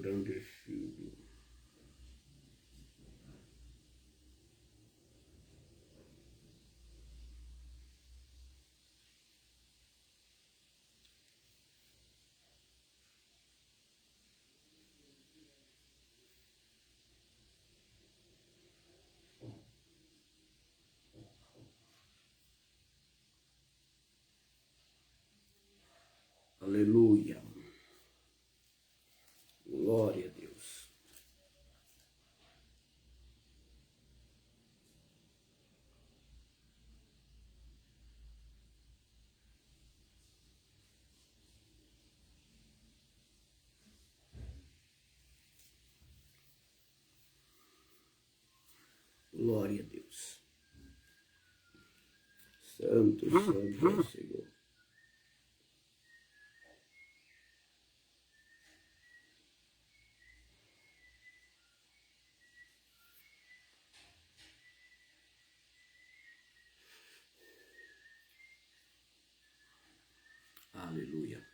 engrandecido. Aleluia. Glória a Deus. Glória a Deus. Santo, santo é o Senhor. Aleluia.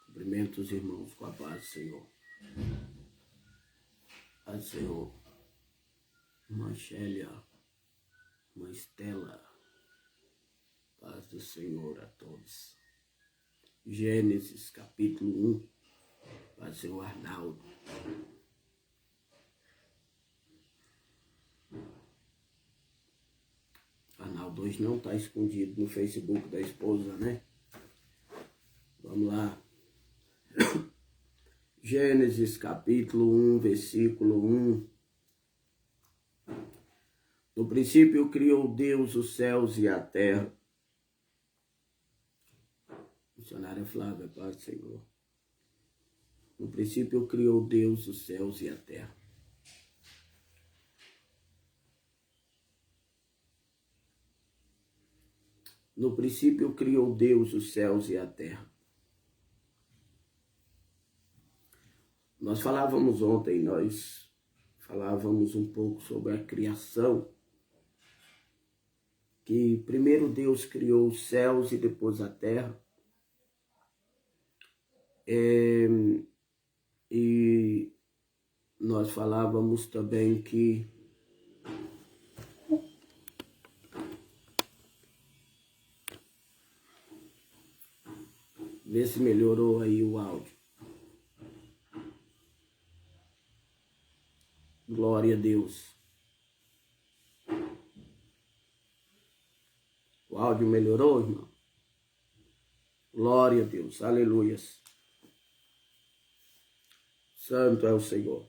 Cumprimento os irmãos com a paz do Senhor. A Senhor. Irmã Chélia, irmã Estela, paz do Senhor a todos. Gênesis capítulo 1, paz do Senhor Arnaldo. Arnaldo hoje não está escondido no Facebook da esposa, né? Vamos lá. Gênesis capítulo 1, versículo 1. No princípio criou Deus os céus e a terra. Missionária Flávia, paz do Senhor. No princípio criou Deus os céus e a terra. No princípio criou Deus os céus e a terra. Nós falávamos ontem, nós falávamos um pouco sobre a criação, que primeiro Deus criou os céus e depois a terra. E nós falávamos também que vê se melhorou aí o áudio. Glória a Deus. O áudio melhorou, irmão? Glória a Deus. Aleluias. Santo é o Senhor.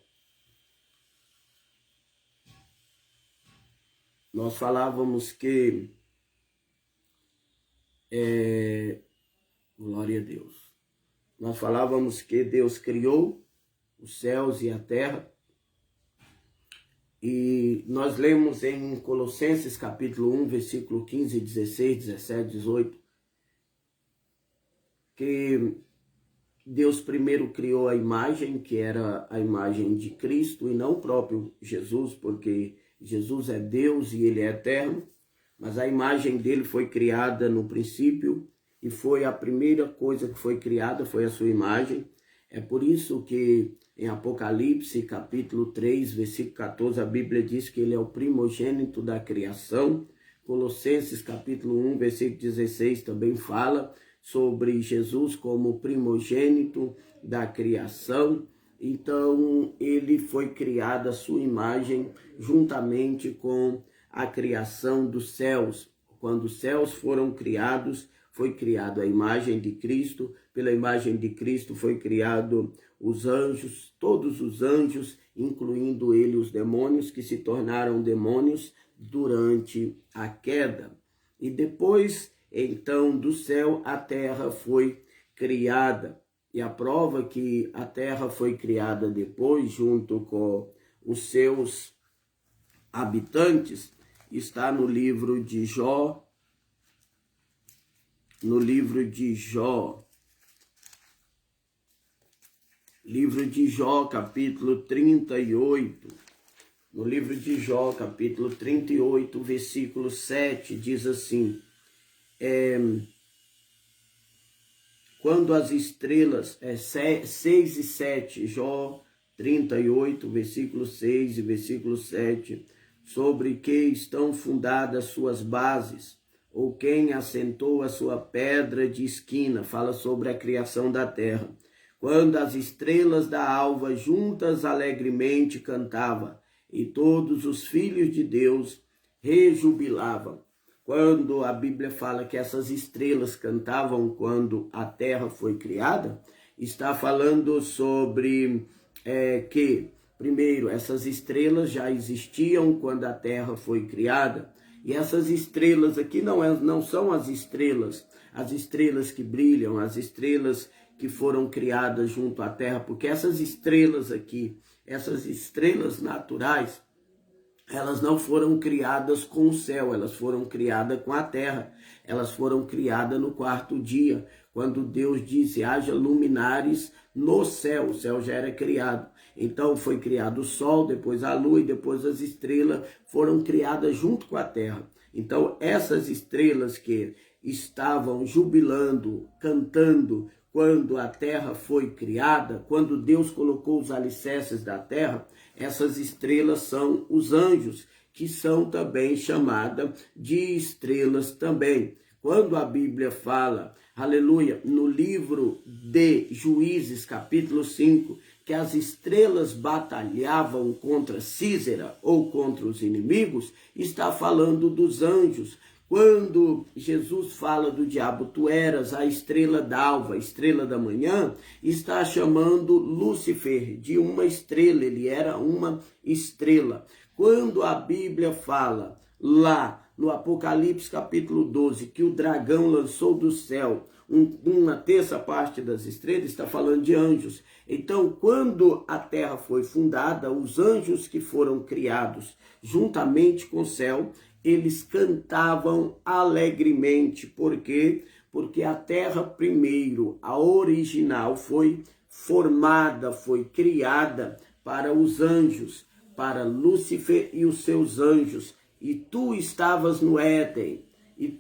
Nós falávamos que glória a Deus. Nós falávamos que Deus criou os céus e a terra. E nós lemos em Colossenses capítulo 1, versículo 15, 16, 17, 18, que Deus primeiro criou a imagem, que era a imagem de Cristo, e não o próprio Jesus, porque Jesus é Deus e Ele é eterno, mas a imagem dele foi criada no princípio, e foi a primeira coisa que foi criada, foi a sua imagem. É por isso que em Apocalipse, capítulo 3, versículo 14, a Bíblia diz que ele é o primogênito da criação. Colossenses, capítulo 1, versículo 16, também fala sobre Jesus como primogênito da criação. Então, ele foi criado a sua imagem juntamente com a criação dos céus. Quando os céus foram criados, foi criado a imagem de Cristo. Pela imagem de Cristo foi criado os anjos, todos os anjos, incluindo ele os demônios, que se tornaram demônios durante a queda. E depois, então, do céu, a terra foi criada. E a prova que a terra foi criada depois, junto com os seus habitantes, está no livro de Jó. No livro de Jó, capítulo 38, no livro de Jó, capítulo 38, versículo 7, diz assim, quando as estrelas, 6 e 7, Jó 38, versículo 6 e versículo 7, sobre que estão fundadas suas bases, ou quem assentou a sua pedra de esquina, fala sobre a criação da terra. Quando as estrelas da alva juntas alegremente cantavam, e todos os filhos de Deus rejubilavam. Quando a Bíblia fala que essas estrelas cantavam quando a terra foi criada, está falando sobre que, primeiro, essas estrelas já existiam quando a terra foi criada. E essas estrelas aqui não são as estrelas que brilham, as estrelas que foram criadas junto à terra, porque essas estrelas aqui, essas estrelas naturais, elas não foram criadas com o céu, elas foram criadas com a terra, elas foram criadas no quarto dia, quando Deus disse, haja luminares no céu, o céu já era criado. Então foi criado o sol, depois a lua e depois as estrelas foram criadas junto com a terra. Então essas estrelas que estavam jubilando, cantando, quando a terra foi criada, quando Deus colocou os alicerces da terra, essas estrelas são os anjos, que são também chamadas de estrelas também. Quando a Bíblia fala, aleluia, no livro de Juízes, capítulo 5, que as estrelas batalhavam contra Císera ou contra os inimigos, está falando dos anjos. Quando Jesus fala do diabo, tu eras a estrela d'alva, a estrela da manhã, está chamando Lúcifer de uma estrela, ele era uma estrela. Quando a Bíblia fala lá no Apocalipse capítulo 12, que o dragão lançou do céu uma terça parte das estrelas, está falando de anjos. Então, quando a terra foi fundada, os anjos que foram criados juntamente com o céu, eles cantavam alegremente. Por quê? Porque a terra primeiro, a original, foi formada, foi criada para os anjos, para Lúcifer e os seus anjos. E tu estavas no Éden, e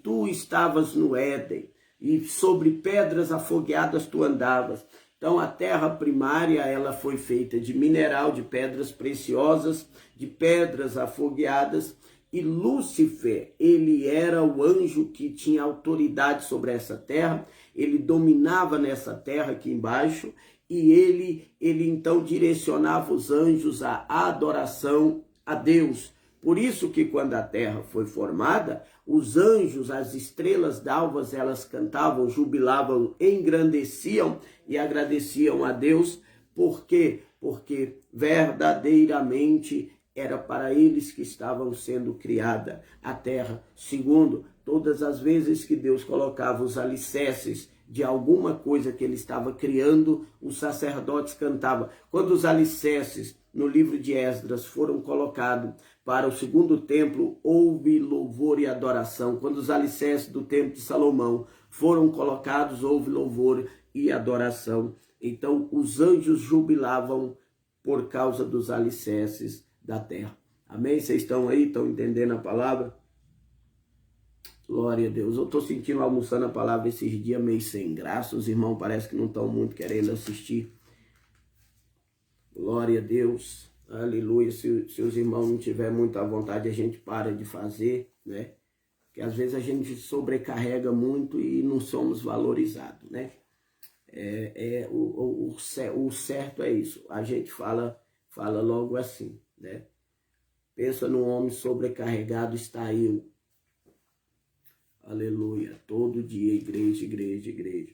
sobre pedras afogueadas tu andavas. Então a terra primária, ela foi feita de mineral, de pedras preciosas, de pedras afogueadas. E Lúcifer, ele era o anjo que tinha autoridade sobre essa terra, ele dominava nessa terra aqui embaixo, e ele então direcionava os anjos à adoração a Deus. Por isso que quando a terra foi formada, os anjos, as estrelas d'alvas, elas cantavam, jubilavam, engrandeciam e agradeciam a Deus. Por quê? Porque verdadeiramente era para eles que estavam sendo criada a terra. Segundo, todas as vezes que Deus colocava os alicerces de alguma coisa que ele estava criando, os sacerdotes cantavam. Quando os alicerces no livro de Esdras foram colocados para o segundo templo, houve louvor e adoração. Quando os alicerces do templo de Salomão foram colocados, houve louvor e adoração. Então os anjos jubilavam por causa dos alicerces da terra. Amém? Vocês estão aí? Estão entendendo a palavra? Glória a Deus. Eu estou sentindo almoçando a palavra esses dias meio sem graça. Os irmãos parece que não estão muito querendo assistir. Glória a Deus. Aleluia. Se os irmãos não tiverem muita vontade, a gente para de fazer, né? Porque às vezes a gente sobrecarrega muito e não somos valorizados, né? O certo é isso. A gente fala logo assim, né? Pensa num homem sobrecarregado, está eu. Aleluia. Todo dia, igreja, igreja, igreja.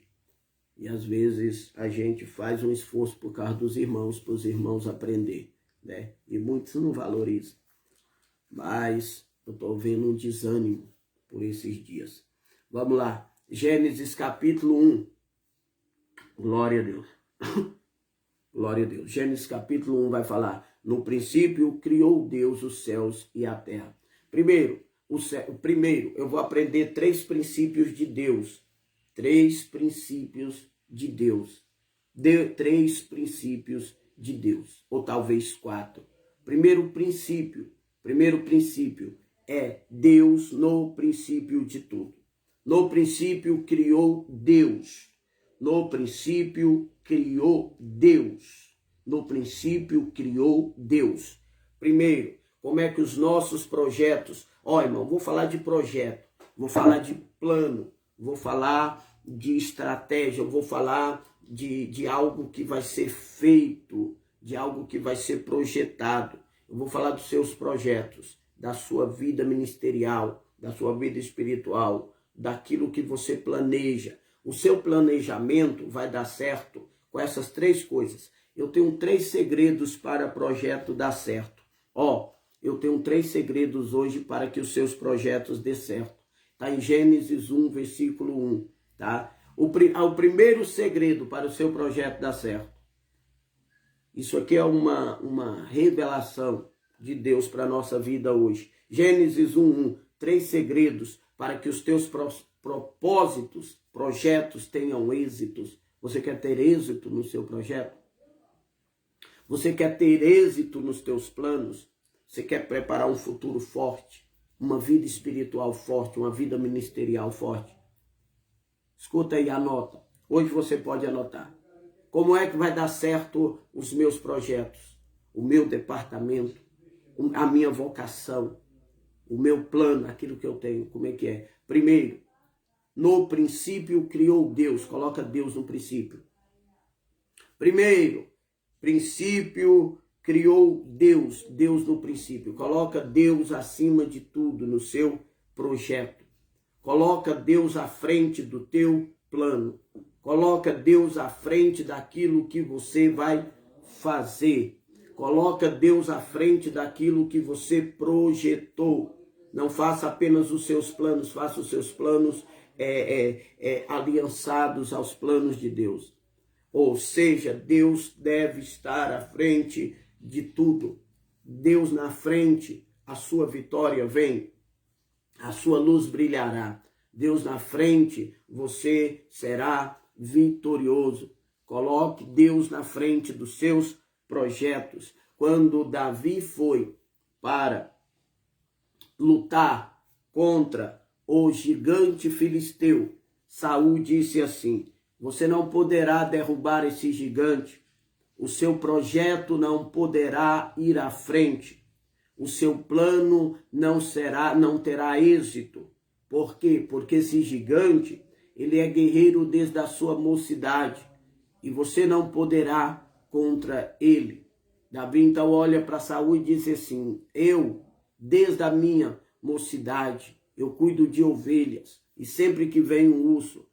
E às vezes a gente faz um esforço por causa dos irmãos, para os irmãos aprender, né? E muitos não valorizam. Mas eu estou vendo um desânimo por esses dias. Vamos lá. Gênesis capítulo 1. Glória a Deus. Glória a Deus. Gênesis capítulo 1 vai falar: no princípio criou Deus os céus e a terra. Primeiro, eu vou aprender 3 princípios de Deus. 3 princípios de Deus. 3 princípios de Deus. Ou talvez 4. Primeiro princípio é Deus no princípio de tudo. No princípio criou Deus. No princípio criou Deus. No princípio criou Deus. Primeiro, como é que os nossos projetos... Ó, irmão, vou falar de projeto, vou falar de plano, vou falar de estratégia, vou falar de algo que vai ser feito, de algo que vai ser projetado. Eu vou falar dos seus projetos, da sua vida ministerial, da sua vida espiritual, daquilo que você planeja. O seu planejamento vai dar certo com essas três coisas. Eu tenho 3 segredos para projeto dar certo. Ó, eu tenho 3 segredos hoje para que os seus projetos dê certo. Está em Gênesis 1, versículo 1. Tá? O primeiro segredo para o seu projeto dar certo. Isso aqui é uma revelação de Deus para a nossa vida hoje. Gênesis 1, 3 segredos para que os teus propósitos, projetos tenham êxitos. Você quer ter êxito no seu projeto? Você quer ter êxito nos teus planos? Você quer preparar um futuro forte? Uma vida espiritual forte, uma vida ministerial forte? Escuta aí, anota. Hoje você pode anotar. Como é que vai dar certo os meus projetos? O meu departamento, a minha vocação, o meu plano, aquilo que eu tenho, como é que é? Primeiro, no princípio criou Deus. Coloca Deus no princípio. Primeiro, princípio criou Deus. Deus no princípio. Coloca Deus acima de tudo no seu projeto. Coloca Deus à frente do teu plano. Coloca Deus à frente daquilo que você vai fazer. Coloca Deus à frente daquilo que você projetou. Não faça apenas os seus planos, faça os seus planos aliançados aos planos de Deus. Ou seja, Deus deve estar à frente de tudo. Deus na frente, a sua vitória vem, a sua luz brilhará. Deus na frente, você será vitorioso. Coloque Deus na frente dos seus projetos. Quando Davi foi para lutar contra o gigante filisteu, Saul disse assim: você não poderá derrubar esse gigante, o seu projeto não poderá ir à frente, o seu plano não terá êxito. Por quê? Porque esse gigante, ele é guerreiro desde a sua mocidade e você não poderá contra ele. Davi então olha para Saul e diz assim: eu, desde a minha mocidade, eu cuido de ovelhas, e sempre que vem um urso,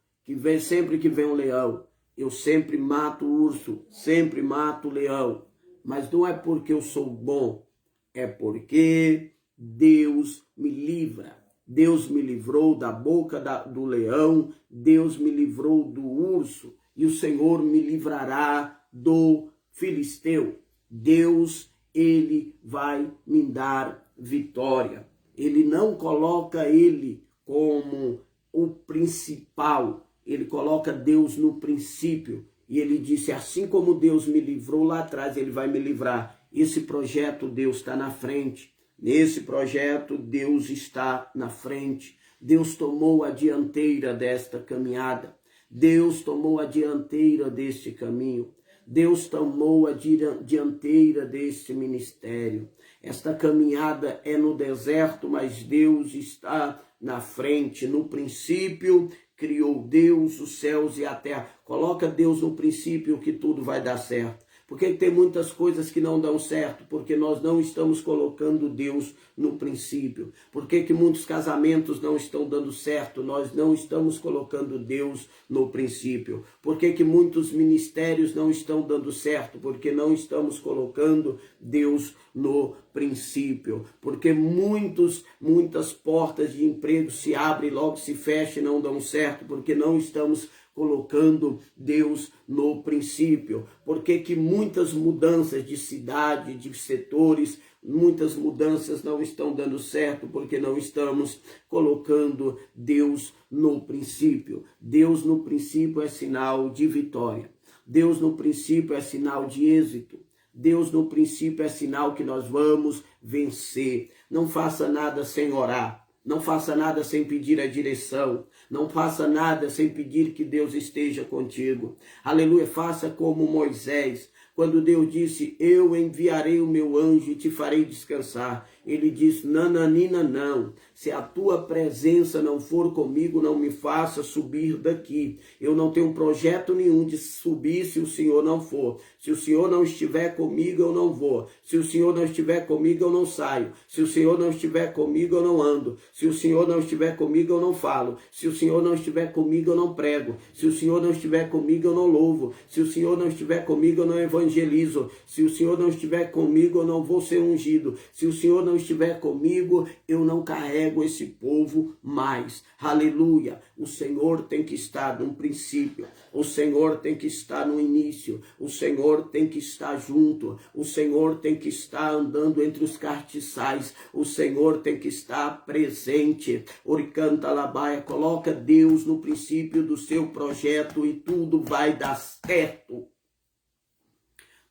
sempre que vem um leão, eu sempre mato o urso, sempre mato o leão. Mas não é porque eu sou bom, é porque Deus me livra. Deus me livrou da boca do leão, Deus me livrou do urso, e o Senhor me livrará do filisteu. Deus, ele vai me dar vitória. Ele não coloca ele como o principal, ele coloca Deus no princípio. E ele disse: assim como Deus me livrou lá atrás, ele vai me livrar. Esse projeto, Deus está na frente. Nesse projeto, Deus está na frente. Deus tomou a dianteira desta caminhada. Deus tomou a dianteira deste caminho. Deus tomou a dianteira deste ministério. Esta caminhada é no deserto, mas Deus está na frente. No princípio, criou Deus os céus e a terra. Coloca Deus no princípio que tudo vai dar certo. Por que tem muitas coisas que não dão certo? Porque nós não estamos colocando Deus no princípio. Por que muitos casamentos não estão dando certo? Nós não estamos colocando Deus no princípio. Por que muitos ministérios não estão dando certo? Porque não estamos colocando Deus no princípio. Porque muitas portas de emprego se abrem, logo se fecham e não dão certo. Porque não estamos colocando Deus no princípio. Por que muitas mudanças de cidade, de setores, muitas mudanças não estão dando certo? Porque não estamos colocando Deus no princípio. Deus no princípio é sinal de vitória. Deus no princípio é sinal de êxito. Deus no princípio é sinal que nós vamos vencer. Não faça nada sem orar. Não faça nada sem pedir a direção. Não faça nada sem pedir que Deus esteja contigo. Aleluia, faça como Moisés. Quando Deus disse, eu enviarei o meu anjo e te farei descansar. Ele disse, nananina não. Se a tua presença não for comigo, não me faça subir daqui. Eu não tenho projeto nenhum de subir se o Senhor não for. Se o Senhor não estiver comigo, eu não vou. Se o Senhor não estiver comigo, eu não saio. Se o Senhor não estiver comigo, eu não ando. Se o Senhor não estiver comigo, eu não falo. Se o Senhor não estiver comigo, eu não prego. Se o Senhor não estiver comigo, eu não louvo. Se o Senhor não estiver comigo, eu não evangelizo. Se o Senhor não estiver comigo, eu não vou ser ungido. Se o Senhor não estiver comigo, eu não carrego esse povo mais. Aleluia. O Senhor tem que estar no princípio. O Senhor tem que estar no início. O Senhor tem que estar junto. O Senhor tem que estar andando entre os cartiçais. O Senhor tem que estar presente. Oricanta Labaia, coloca Deus no princípio do seu projeto e tudo vai dar certo.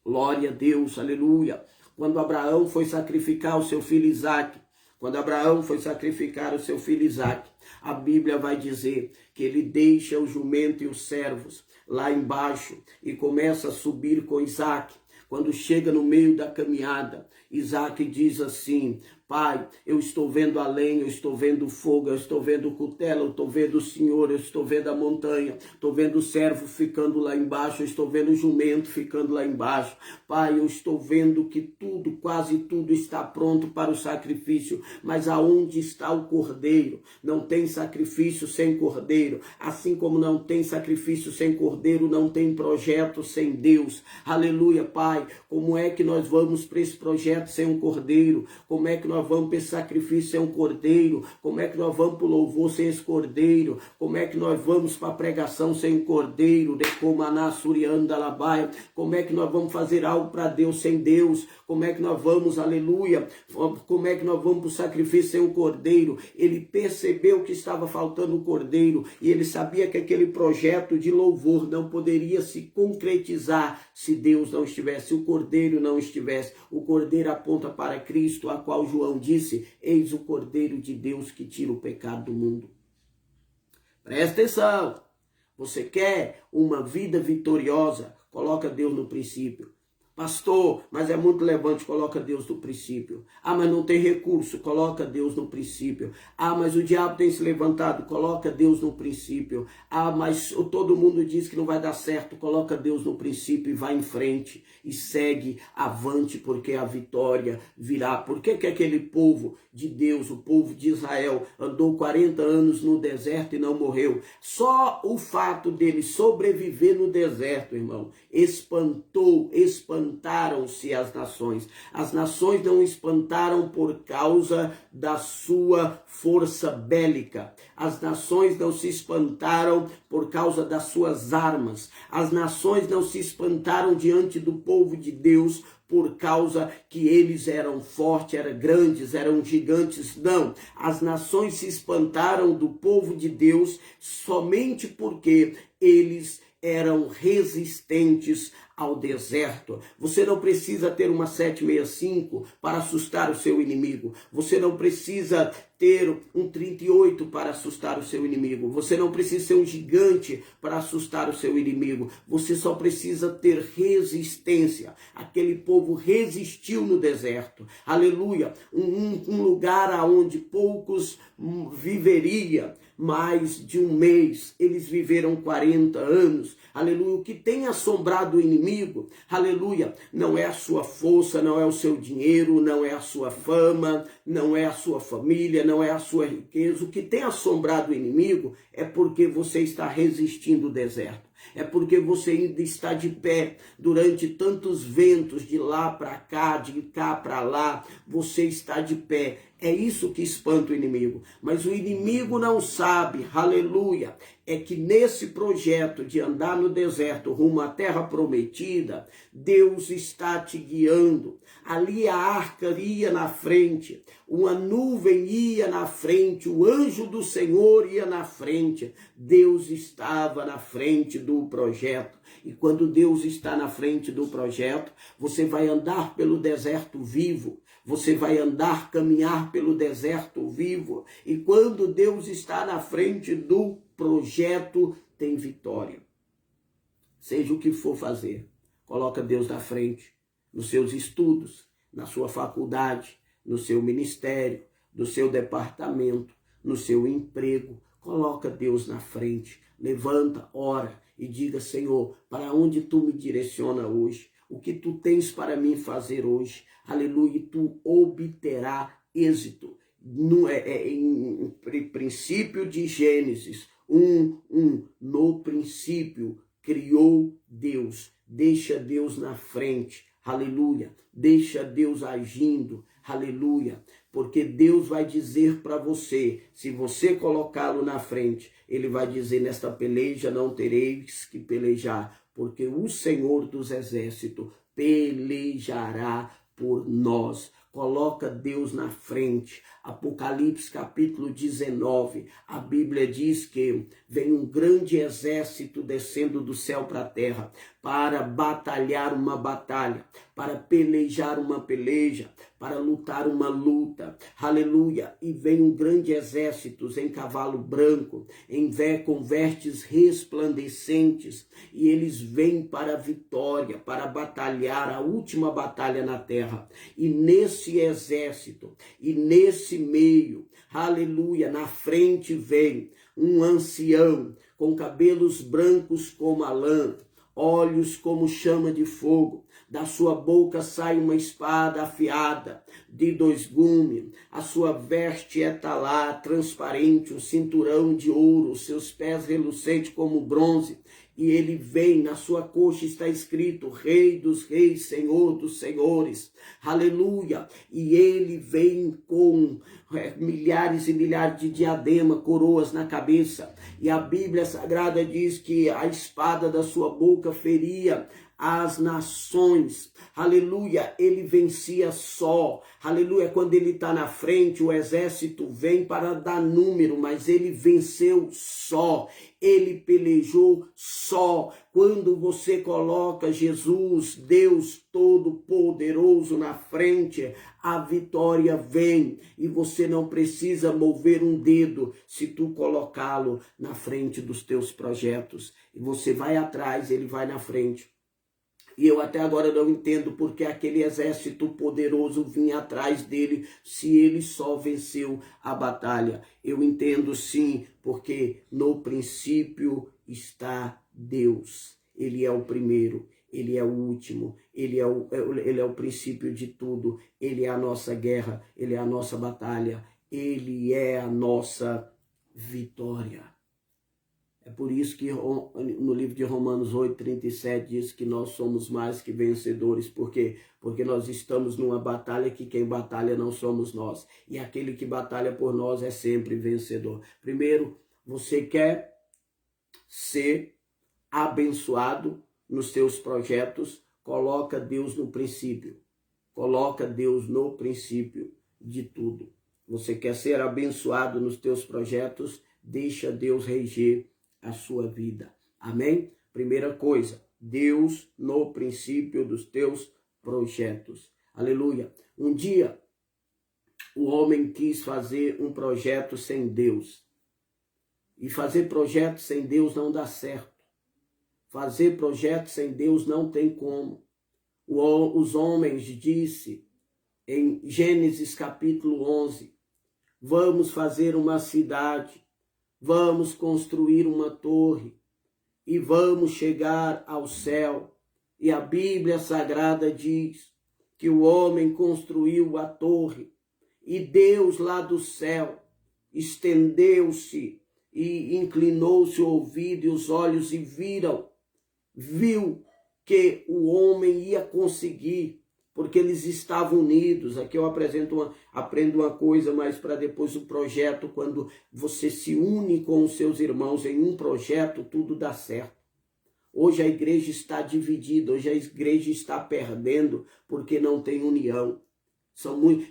Glória a Deus, aleluia. Quando Abraão foi sacrificar o seu filho Isaque, a Bíblia vai dizer que ele deixa o jumento e os servos lá embaixo e começa a subir com Isaque. Quando chega no meio da caminhada, Isaque diz assim, Pai, eu estou vendo a lenha, eu estou vendo o fogo, eu estou vendo o cutelo, eu estou vendo o Senhor, eu estou vendo a montanha, estou vendo o servo ficando lá embaixo, eu estou vendo o jumento ficando lá embaixo. Pai, eu estou vendo que tudo, quase tudo está pronto para o sacrifício, mas aonde está o cordeiro? Não tem sacrifício sem cordeiro, assim como não tem sacrifício sem cordeiro, não tem projeto sem Deus. Aleluia, Pai, como é que nós vamos para esse projeto sem um cordeiro? Como é que nós vamos para esse sacrifício sem um cordeiro? Como é que nós vamos para o louvor sem esse cordeiro? Como é que nós vamos para a pregação sem um cordeiro? Como é que nós vamos fazer algo para Deus sem Deus? Como é que nós vamos, aleluia? Como é que nós vamos para o sacrifício sem um cordeiro? Ele percebeu que estava faltando o cordeiro e ele sabia que aquele projeto de louvor não poderia se concretizar se Deus não estivesse, se o cordeiro não estivesse. O cordeiro aponta para Cristo, a qual João disse, eis o cordeiro de Deus que tira o pecado do mundo. Presta atenção, você quer uma vida vitoriosa? Coloca Deus no princípio. Pastor, mas é muito levante, coloca Deus no princípio. Ah, mas não tem recurso, coloca Deus no princípio. Ah, mas o diabo tem se levantado, coloca Deus no princípio. Ah, mas todo mundo diz que não vai dar certo, coloca Deus no princípio e vai em frente e segue avante, porque a vitória virá. Por que aquele povo de Deus, o povo de Israel, andou 40 anos no deserto e não morreu? Só o fato dele sobreviver no deserto, irmão, espantaram-se as nações. As nações não espantaram por causa da sua força bélica. As nações não se espantaram por causa das suas armas. As nações não se espantaram diante do povo de Deus por causa que eles eram fortes, eram grandes, eram gigantes. Não, as nações se espantaram do povo de Deus somente porque eles eram resistentes ao deserto. Você não precisa ter uma 765 para assustar o seu inimigo. Você não precisa ter um 38 para assustar o seu inimigo. Você não precisa ser um gigante para assustar o seu inimigo. Você só precisa ter resistência. Aquele povo resistiu no deserto. Aleluia. Um lugar onde poucos viveriam. Mais de um mês, eles viveram 40 anos. Aleluia. O que tem assombrado o inimigo, aleluia, não é a sua força, não é o seu dinheiro, não é a sua fama, não é a sua família, não é a sua riqueza. O que tem assombrado o inimigo é porque você está resistindo o deserto. É porque você ainda está de pé durante tantos ventos de lá para cá, de cá para lá. Você está de pé. É isso que espanta o inimigo. Mas o inimigo não sabe, aleluia, é que nesse projeto de andar no deserto rumo à terra prometida, Deus está te guiando. Ali a arca ia na frente, uma nuvem ia na frente, o anjo do Senhor ia na frente. Deus estava na frente do projeto. E quando Deus está na frente do projeto, você vai andar pelo deserto vivo. Você vai andar, caminhar pelo deserto vivo. E quando Deus está na frente do projeto, tem vitória. Seja o que for fazer, coloca Deus na frente, nos seus estudos, na sua faculdade, no seu ministério, no seu departamento, no seu emprego. Coloca Deus na frente, levanta, ora e diga: Senhor, para onde tu me direciona hoje? O que tu tens para mim fazer hoje? Aleluia, e tu obterá êxito. Em princípio de Gênesis 1:1, no princípio criou Deus. Deixa Deus na frente, aleluia. Deixa Deus agindo, aleluia. Porque Deus vai dizer para você, se você colocá-lo na frente, ele vai dizer: nesta peleja não tereis que pelejar, porque o Senhor dos Exércitos pelejará por nós. Coloca Deus na frente. Apocalipse capítulo 19, a Bíblia diz que vem um grande exército descendo do céu para a terra para batalhar uma batalha, para pelejar uma peleja, para lutar uma luta. Aleluia! E vem um grande exército em cavalo branco, com vestes resplandecentes, e eles vêm para a vitória, para batalhar a última batalha na terra. E nesse exército, e nesse meio, aleluia, na frente vem um ancião com cabelos brancos como a lã, olhos como chama de fogo. Da sua boca sai uma espada afiada de 2 gumes. A sua veste é talá, transparente, um cinturão de ouro, seus pés relucentes como bronze. E ele vem, na sua coxa está escrito: Rei dos reis, Senhor dos senhores. Aleluia! E ele vem com milhares e milhares de diadema, coroas na cabeça. E a Bíblia Sagrada diz que a espada da sua boca feria as nações. Aleluia, ele vencia só. Aleluia, quando ele está na frente, o exército vem para dar número, mas ele venceu só. Ele pelejou só. Quando você coloca Jesus, Deus Todo-Poderoso, na frente, a vitória vem. E você não precisa mover um dedo se tu colocá-lo na frente dos teus projetos. E você vai atrás, ele vai na frente. E eu até agora não entendo porque aquele exército poderoso vinha atrás dele se ele só venceu a batalha. Eu entendo sim, porque no princípio está Deus. Ele é o primeiro, ele é o último, ele é o princípio de tudo. Ele é a nossa guerra, ele é a nossa batalha, ele é a nossa vitória. É por isso que no livro de Romanos 8:37 diz que nós somos mais que vencedores. Por quê? Porque nós estamos numa batalha que quem batalha não somos nós. E aquele que batalha por nós é sempre vencedor. Primeiro, você quer ser abençoado nos seus projetos? Coloca Deus no princípio. Coloca Deus no princípio de tudo. Você quer ser abençoado nos teus projetos? Deixa Deus reger a sua vida. Amém? Primeira coisa, Deus no princípio dos teus projetos. Aleluia. Um dia, o homem quis fazer um projeto sem Deus. E fazer projeto sem Deus não dá certo. Fazer projeto sem Deus não tem como. Os homens disse em Gênesis capítulo 11, vamos fazer uma cidade, vamos construir uma torre e vamos chegar ao céu. E a Bíblia Sagrada diz que o homem construiu a torre e Deus lá do céu estendeu-se e inclinou-se o ouvido e os olhos e viu que o homem ia conseguir, porque eles estavam unidos. Aqui eu aprendo uma coisa, mas para depois o projeto, quando você se une com os seus irmãos em um projeto, tudo dá certo. Hoje a igreja está dividida, hoje a igreja está perdendo porque não tem união.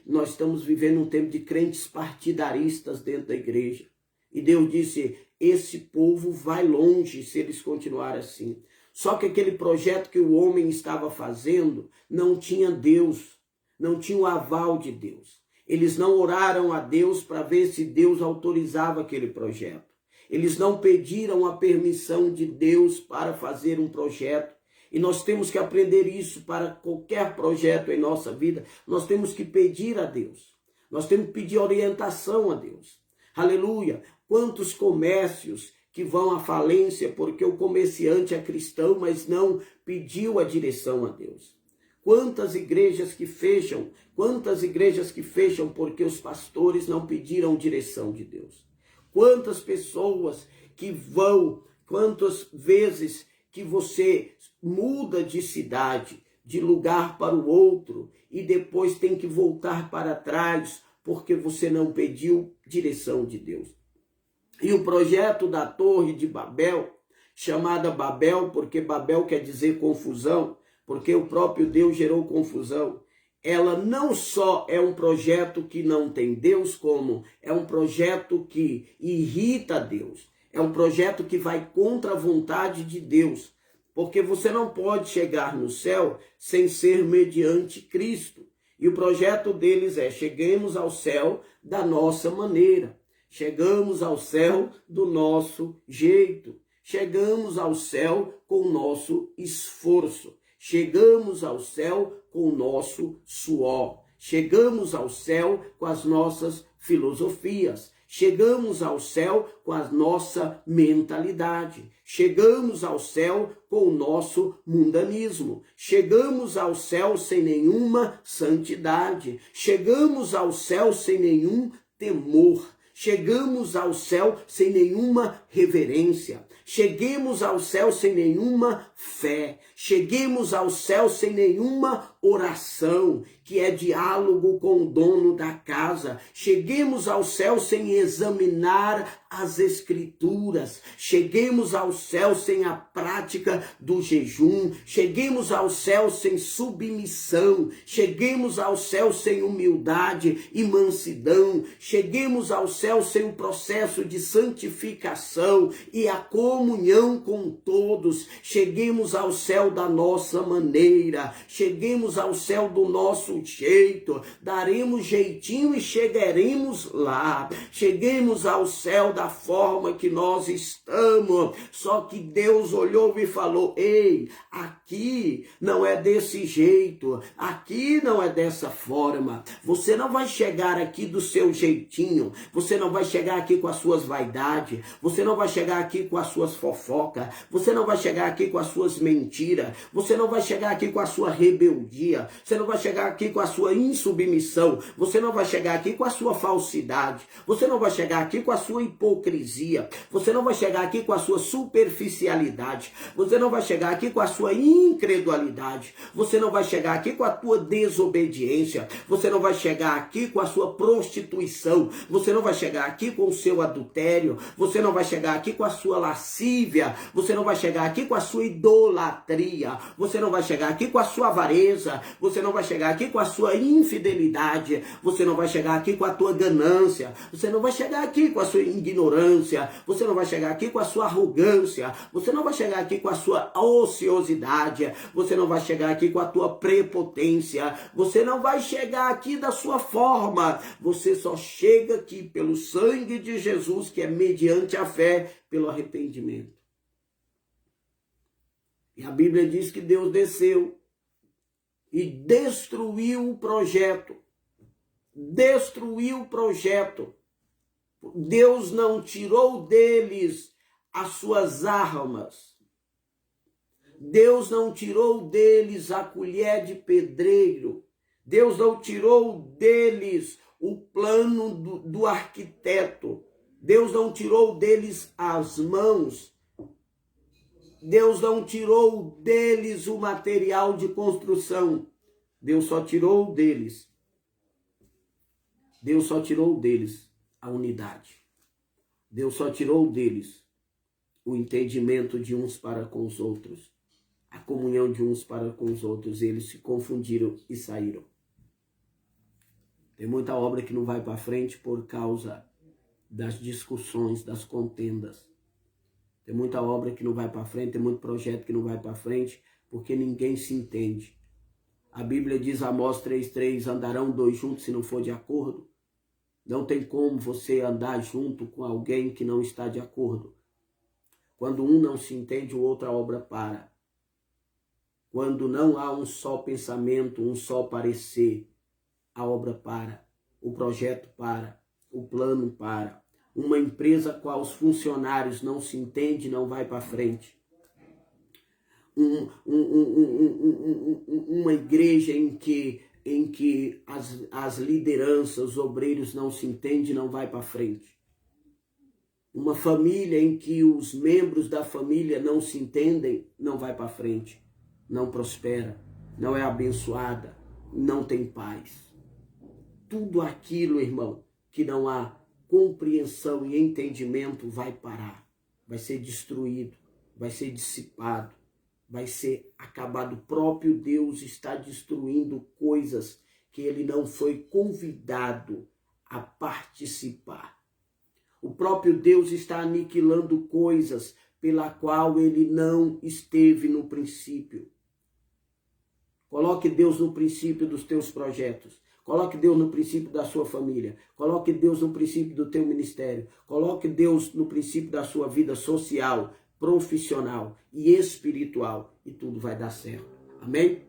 Nós estamos vivendo um tempo de crentes partidaristas dentro da igreja. E Deus disse, esse povo vai longe se eles continuarem assim. Só que aquele projeto que o homem estava fazendo não tinha Deus. não tinham o aval de Deus. Eles não oraram a Deus para ver se Deus autorizava aquele projeto. Eles não pediram a permissão de Deus para fazer um projeto. E nós temos que aprender isso para qualquer projeto em nossa vida. Nós temos que pedir a Deus. Nós temos que pedir orientação a Deus. Aleluia! Quantos comércios que vão à falência porque o comerciante é cristão, mas não pediu a direção a Deus. Quantas igrejas que fecham porque os pastores não pediram direção de Deus. Quantas pessoas que vão, quantas vezes que você muda de cidade, de lugar para o outro, e depois tem que voltar para trás, porque você não pediu direção de Deus. E o projeto da Torre de Babel, chamada Babel, porque Babel quer dizer confusão, porque o próprio Deus gerou confusão, ela não só é um projeto que não tem Deus, como é um projeto que irrita Deus. É um projeto que vai contra a vontade de Deus. Porque você não pode chegar no céu sem ser mediante Cristo. E o projeto deles é: cheguemos ao céu da nossa maneira. Chegamos ao céu do nosso jeito. Chegamos ao céu com o nosso esforço. Chegamos ao céu com o nosso suor. Chegamos ao céu com as nossas filosofias. Chegamos ao céu com a nossa mentalidade. Chegamos ao céu com o nosso mundanismo. Chegamos ao céu sem nenhuma santidade. Chegamos ao céu sem nenhum temor. Chegamos ao céu sem nenhuma reverência. Cheguemos ao céu sem nenhuma fé. Cheguemos ao céu sem nenhuma oração, que é diálogo com o dono da casa. Cheguemos ao céu sem examinar as escrituras. Cheguemos ao céu sem a prática do jejum. Cheguemos ao céu sem submissão. Cheguemos ao céu sem humildade e mansidão. Cheguemos ao céu sem o processo de santificação e a comunhão com todos. Cheguemos ao céu da nossa maneira. Cheguemos ao céu do nosso jeito. Daremos jeitinho e chegaremos lá. Cheguemos ao céu da forma que nós estamos. Só que Deus olhou e falou: ei, aqui não é desse jeito. Aqui não é dessa forma. Você não vai chegar aqui do seu jeitinho. Você não vai chegar aqui com as suas vaidades. Você não vai chegar aqui com as suas fofocas. Você não vai chegar aqui com as suas mentiras. Você não vai chegar aqui com a sua rebeldia. Você não vai chegar aqui com a sua insubmissão. Você não vai chegar aqui com a sua falsidade. Você não vai chegar aqui com a sua hipocrisia. Você não vai chegar aqui com a sua superficialidade. Você não vai chegar aqui com a sua incredulidade. Você não vai chegar aqui com a tua desobediência. Você não vai chegar aqui com a sua prostituição. Você não vai chegar aqui com o seu adultério. Você não vai chegar aqui com a sua lascívia. Você não vai chegar aqui com a sua idolatria. Você não vai chegar aqui com a sua avareza. Você não vai chegar aqui com a sua infidelidade. Você não vai chegar aqui com a tua ganância. Você não vai chegar aqui com a sua ignorância. Você não vai chegar aqui com a sua arrogância. Você não vai chegar aqui com a sua ociosidade. Você não vai chegar aqui com a tua prepotência. Você não vai chegar aqui da sua forma. Você só chega aqui pelo sangue de Jesus, que é mediante a fé, pelo arrependimento. E a Bíblia diz que Deus desceu e destruiu o projeto. Destruiu o projeto. Deus não tirou deles as suas armas. Deus não tirou deles a colher de pedreiro. Deus não tirou deles o plano do arquiteto. Deus não tirou deles as mãos. Deus não tirou deles o material de construção. Deus só tirou deles. Deus só tirou deles a unidade. Deus só tirou deles o entendimento de uns para com os outros. A comunhão de uns para com os outros. Eles se confundiram e saíram. Tem muita obra que não vai para frente por causa das discussões, das contendas. Tem muita obra que não vai para frente, tem muito projeto que não vai para frente, porque ninguém se entende. A Bíblia diz, Amós 3,3, andarão dois juntos se não for de acordo. Não tem como você andar junto com alguém que não está de acordo. Quando um não se entende, o outro a obra para. Quando não há um só pensamento, um só parecer, a obra para, o projeto para, o plano para. Uma empresa com os funcionários não se entende, não vai para frente. Uma igreja em que as lideranças, os obreiros não se entendem, não vai para frente. Uma família em que os membros da família não se entendem, não vai para frente. Não prospera, não é abençoada, não tem paz. Tudo aquilo, irmão, que não há compreensão e entendimento vai parar, vai ser destruído, vai ser dissipado, vai ser acabado. O próprio Deus está destruindo coisas que ele não foi convidado a participar. O próprio Deus está aniquilando coisas pela qual ele não esteve no princípio. Coloque Deus no princípio dos teus projetos. Coloque Deus no princípio da sua família. Coloque Deus no princípio do teu ministério. Coloque Deus no princípio da sua vida social, profissional e espiritual. E tudo vai dar certo. Amém?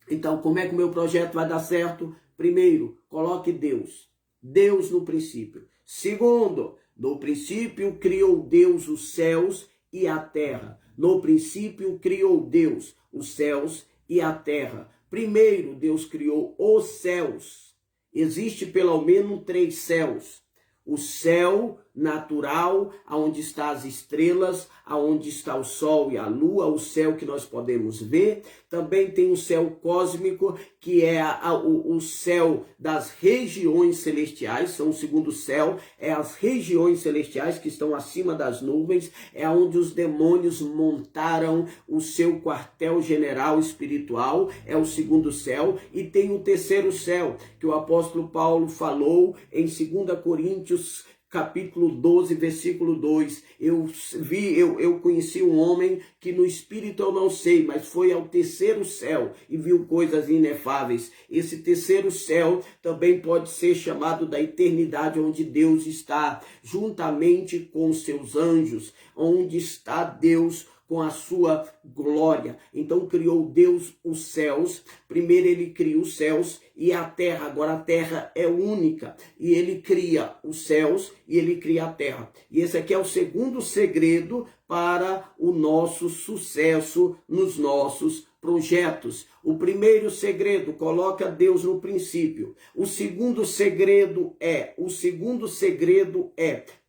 Então, como é que o meu projeto vai dar certo? Primeiro, coloque Deus. Deus no princípio. Segundo, no princípio criou Deus os céus e a terra. No princípio criou Deus os céus e a terra. Primeiro, Deus criou os céus. Existe pelo menos 3 céus. O céu natural, aonde estão as estrelas, aonde está o sol e a lua, o céu que nós podemos ver. Também tem o céu cósmico, que é o céu das regiões celestiais, são o segundo céu, é as regiões celestiais que estão acima das nuvens, é onde os demônios montaram o seu quartel-general espiritual, é o segundo céu. E tem o terceiro céu, que o apóstolo Paulo falou em 2 Coríntios capítulo 12, versículo 2, eu conheci um homem que no espírito eu não sei, mas foi ao terceiro céu e viu coisas inefáveis. Esse terceiro céu também pode ser chamado da eternidade, onde Deus está juntamente com seus anjos, onde está Deus com a sua glória. Então criou Deus os céus. Primeiro ele cria os céus e a terra. Agora a terra é única. E ele cria os céus e ele cria a terra. E esse aqui é o segundo segredo para o nosso sucesso nos nossos projetos. O primeiro segredo, coloca Deus no princípio. O segundo segredo é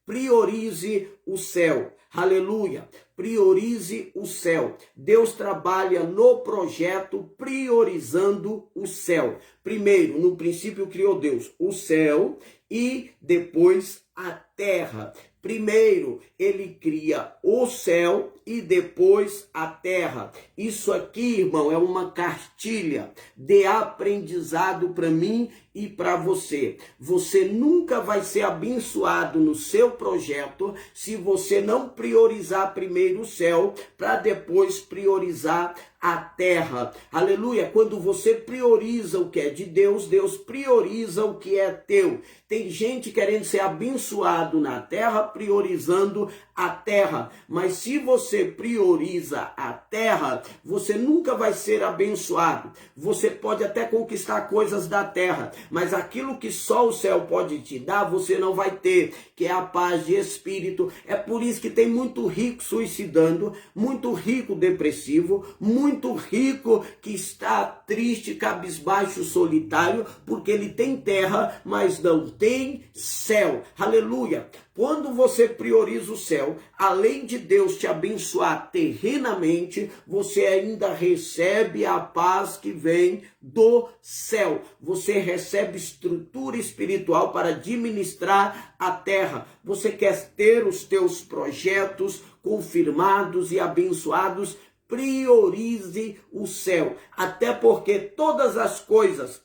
priorize o céu. Aleluia! Priorize o céu. Deus trabalha no projeto priorizando o céu. Primeiro, no princípio criou Deus o céu e depois a terra. Primeiro, ele cria o céu e depois a terra. Isso aqui, irmão, é uma cartilha de aprendizado para mim e para você. Você nunca vai ser abençoado no seu projeto se você não priorizar primeiro o céu para depois priorizar a terra. Aleluia! Quando você prioriza o que é de Deus, Deus prioriza o que é teu. Tem gente querendo ser abençoado na terra, priorizando a terra. Mas se você prioriza a terra, você nunca vai ser abençoado. Você pode até conquistar coisas da terra, mas aquilo que só o céu pode te dar, você não vai ter, que é a paz de espírito. É por isso que tem muito rico suicidando, muito rico depressivo, muito rico que está triste, cabisbaixo, solitário, porque ele tem terra, mas não tem céu. Aleluia! Quando você prioriza o céu, além de Deus te abençoar terrenamente, você ainda recebe a paz que vem do céu. Você recebe estrutura espiritual para administrar a terra. Você quer ter os teus projetos confirmados e abençoados? Priorize o céu. Até porque todas as coisas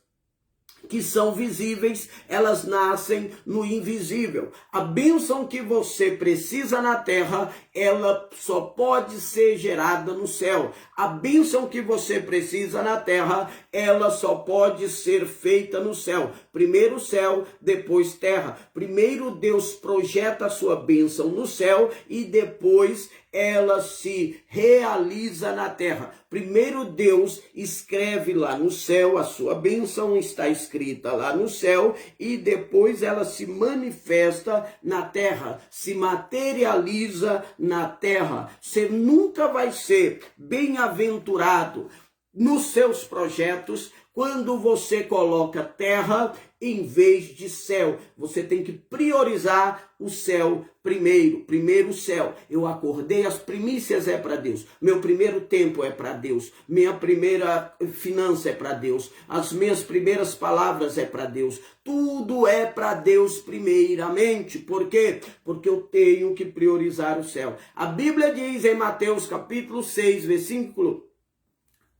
que são visíveis, elas nascem no invisível. A bênção que você precisa na terra, ela só pode ser gerada no céu. A bênção que você precisa na terra, ela só pode ser feita no céu. Primeiro céu, depois terra. Primeiro Deus projeta a sua bênção no céu e depois ela se realiza na terra. Primeiro Deus escreve lá no céu, a sua bênção está escrita lá no céu, e depois ela se manifesta na terra, se materializa na terra. Você nunca vai ser bem-aventurado nos seus projetos quando você coloca terra em vez de céu. Você tem que priorizar o céu primeiro. Primeiro o céu. Eu acordei, as primícias é para Deus. Meu primeiro tempo é para Deus. Minha primeira finança é para Deus. As minhas primeiras palavras é para Deus. Tudo é para Deus primeiramente. Por quê? Porque eu tenho que priorizar o céu. A Bíblia diz em Mateus capítulo 6, versículo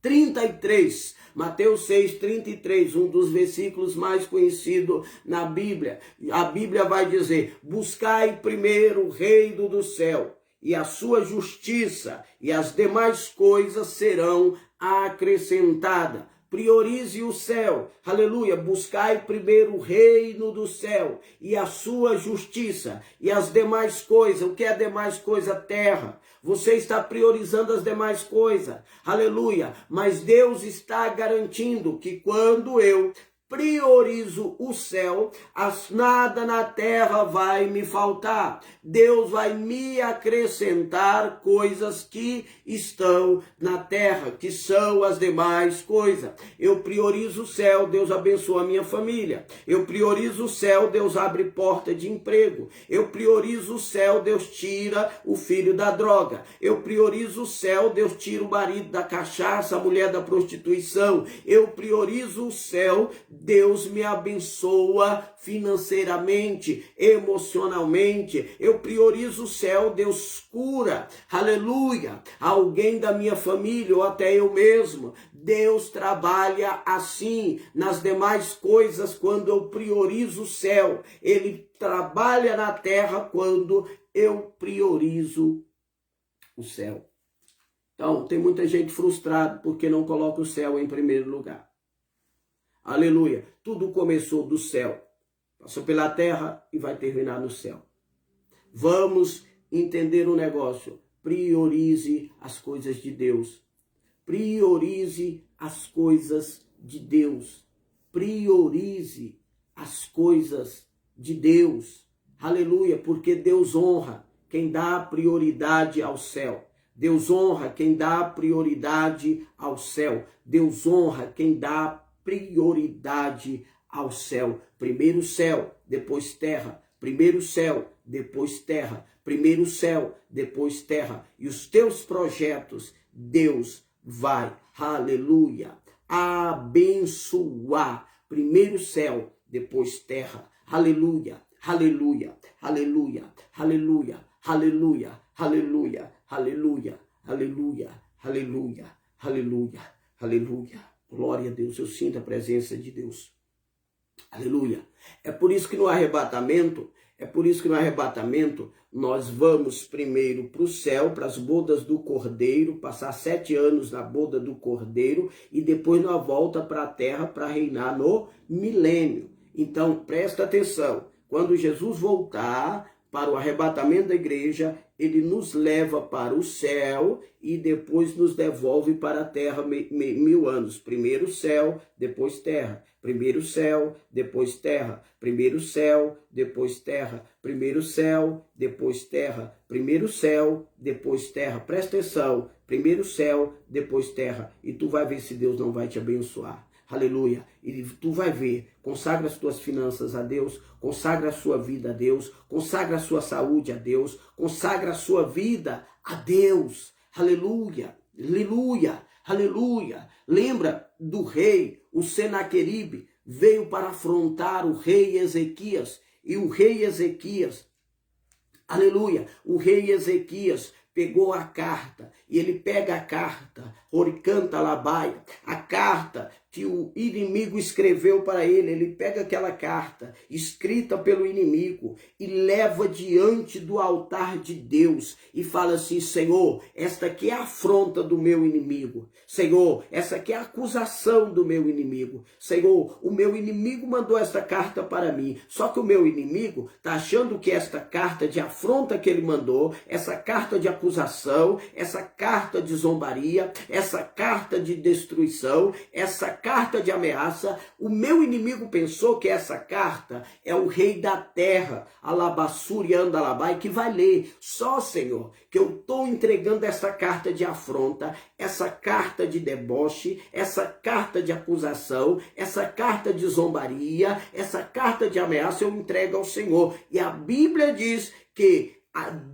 33, Mateus 6, 33, um dos versículos mais conhecidos na Bíblia. A Bíblia vai dizer: buscai primeiro o reino do céu e a sua justiça, e as demais coisas serão acrescentadas. Priorize o céu, aleluia, buscai primeiro o reino do céu e a sua justiça e as demais coisas. O que é demais coisa? Terra. Você está priorizando as demais coisas, aleluia, mas Deus está garantindo que quando eu priorizo o céu, nada na terra vai me faltar. Deus vai me acrescentar coisas que estão na terra, que são as demais coisas. Eu priorizo o céu, Deus abençoa a minha família. Eu priorizo o céu, Deus abre porta de emprego. Eu priorizo o céu, Deus tira o filho da droga. Eu priorizo o céu, Deus tira o marido da cachaça, a mulher da prostituição. Eu priorizo o céu, Deus me abençoa financeiramente, emocionalmente. Eu priorizo o céu, Deus cura, aleluia, alguém da minha família ou até eu mesmo. Deus trabalha assim nas demais coisas quando eu priorizo o céu. Ele trabalha na terra quando eu priorizo o céu. Então, tem muita gente frustrada porque não coloca o céu em primeiro lugar. Aleluia. Tudo começou do céu, passou pela terra e vai terminar no céu. Vamos entender um negócio. Priorize as coisas de Deus. Priorize as coisas de Deus. Priorize as coisas de Deus. Aleluia, porque Deus honra quem dá prioridade ao céu. Deus honra quem dá prioridade ao céu. Deus honra quem dá prioridade ao céu. Primeiro céu, depois terra. Primeiro céu, depois terra. Primeiro céu, depois terra. E os teus projetos, Deus vai, aleluia, abençoar. Primeiro céu, depois terra. Aleluia, aleluia, aleluia, aleluia, aleluia, aleluia, aleluia, aleluia, aleluia, aleluia, aleluia. Glória a Deus, eu sinto a presença de Deus. Aleluia. É por isso que no arrebatamento, nós vamos primeiro para o céu, para as bodas do Cordeiro, passar 7 anos na boda do Cordeiro e depois nós volta para a terra para reinar no milênio. Então, presta atenção. Quando Jesus voltar para o arrebatamento da igreja, ele nos leva para o céu e depois nos devolve para a terra 1000 anos. Primeiro céu, depois terra. Primeiro céu, depois terra. Primeiro céu, depois terra. Primeiro céu, depois terra. Primeiro céu, depois terra. Presta atenção. Primeiro céu, depois terra. E tu vai ver se Deus não vai te abençoar. Aleluia. E tu vai ver, consagra as tuas finanças a Deus, consagra a sua vida a Deus, consagra a sua saúde a Deus, consagra a sua vida a Deus. Aleluia, aleluia, aleluia. Lembra do rei, o Senaqueribe, veio para afrontar o rei Ezequias. E o rei Ezequias, aleluia, o rei Ezequias pegou a carta e ele pega a carta, Oricanta Labaia, a carta que o inimigo escreveu para ele. Ele pega aquela carta escrita pelo inimigo e leva diante do altar de Deus e fala assim: Senhor, esta aqui é a afronta do meu inimigo. Senhor, essa aqui é a acusação do meu inimigo. Senhor, o meu inimigo mandou esta carta para mim. Só que o meu inimigo está achando que esta carta de afronta que ele mandou, essa carta de acusação, essa carta de zombaria, essa carta de destruição, essa carta de ameaça, o meu inimigo pensou que essa carta é o rei da terra, Alabassuri Andalabai, que vai ler. Só, Senhor, que eu estou entregando essa carta de afronta, essa carta de deboche, essa carta de acusação, essa carta de zombaria, essa carta de ameaça, eu entrego ao Senhor. E a Bíblia diz que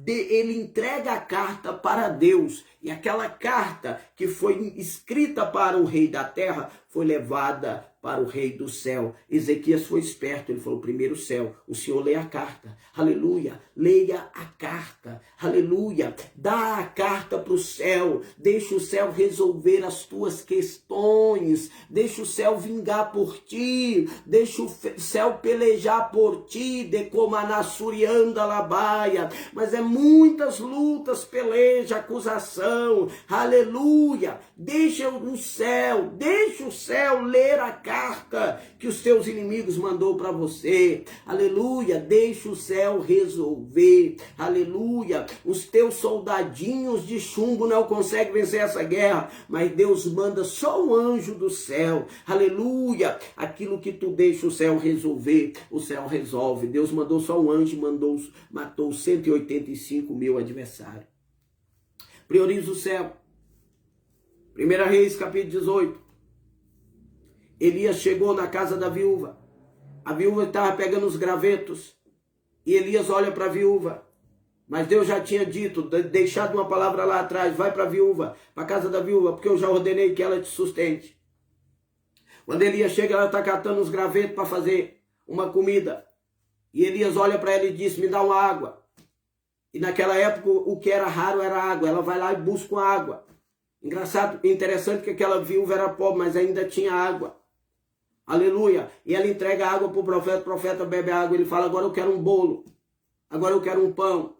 ele entrega a carta para Deus, e aquela carta que foi escrita para o rei da terra foi levada para o rei do céu. Ezequias foi esperto, ele falou: primeiro céu, o Senhor lê a carta, aleluia, leia a carta, aleluia, dá a carta para o céu, deixa o céu resolver as tuas questões, deixa o céu vingar por ti, deixa o céu pelejar por ti, decomanassurianda labaia. Mas é muitas lutas, peleja, acusação, aleluia, deixa o céu ler a carta que os teus inimigos mandou para você, aleluia, deixa o céu resolver, aleluia. Os teus soldadinhos de chumbo não conseguem vencer essa guerra, mas Deus manda só um anjo do céu, aleluia. Aquilo que tu deixa o céu resolver, o céu resolve. Deus mandou só um anjo, matou 185 mil adversários. Prioriza o céu. 1 Reis, capítulo 18. Elias chegou na casa da viúva. A viúva estava pegando os gravetos. E Elias olha para a viúva. Mas Deus já tinha dito, deixado uma palavra lá atrás: vai para a viúva, para a casa da viúva, porque eu já ordenei que ela te sustente. Quando Elias chega, ela está catando os gravetos para fazer uma comida. E Elias olha para ela e diz: me dá uma água. E naquela época o que era raro era água. Ela vai lá e busca uma água. Engraçado, interessante que aquela viúva era pobre, mas ainda tinha água. Aleluia. E ela entrega a água para o profeta bebe a água. Ele fala: agora eu quero um bolo. Agora eu quero um pão.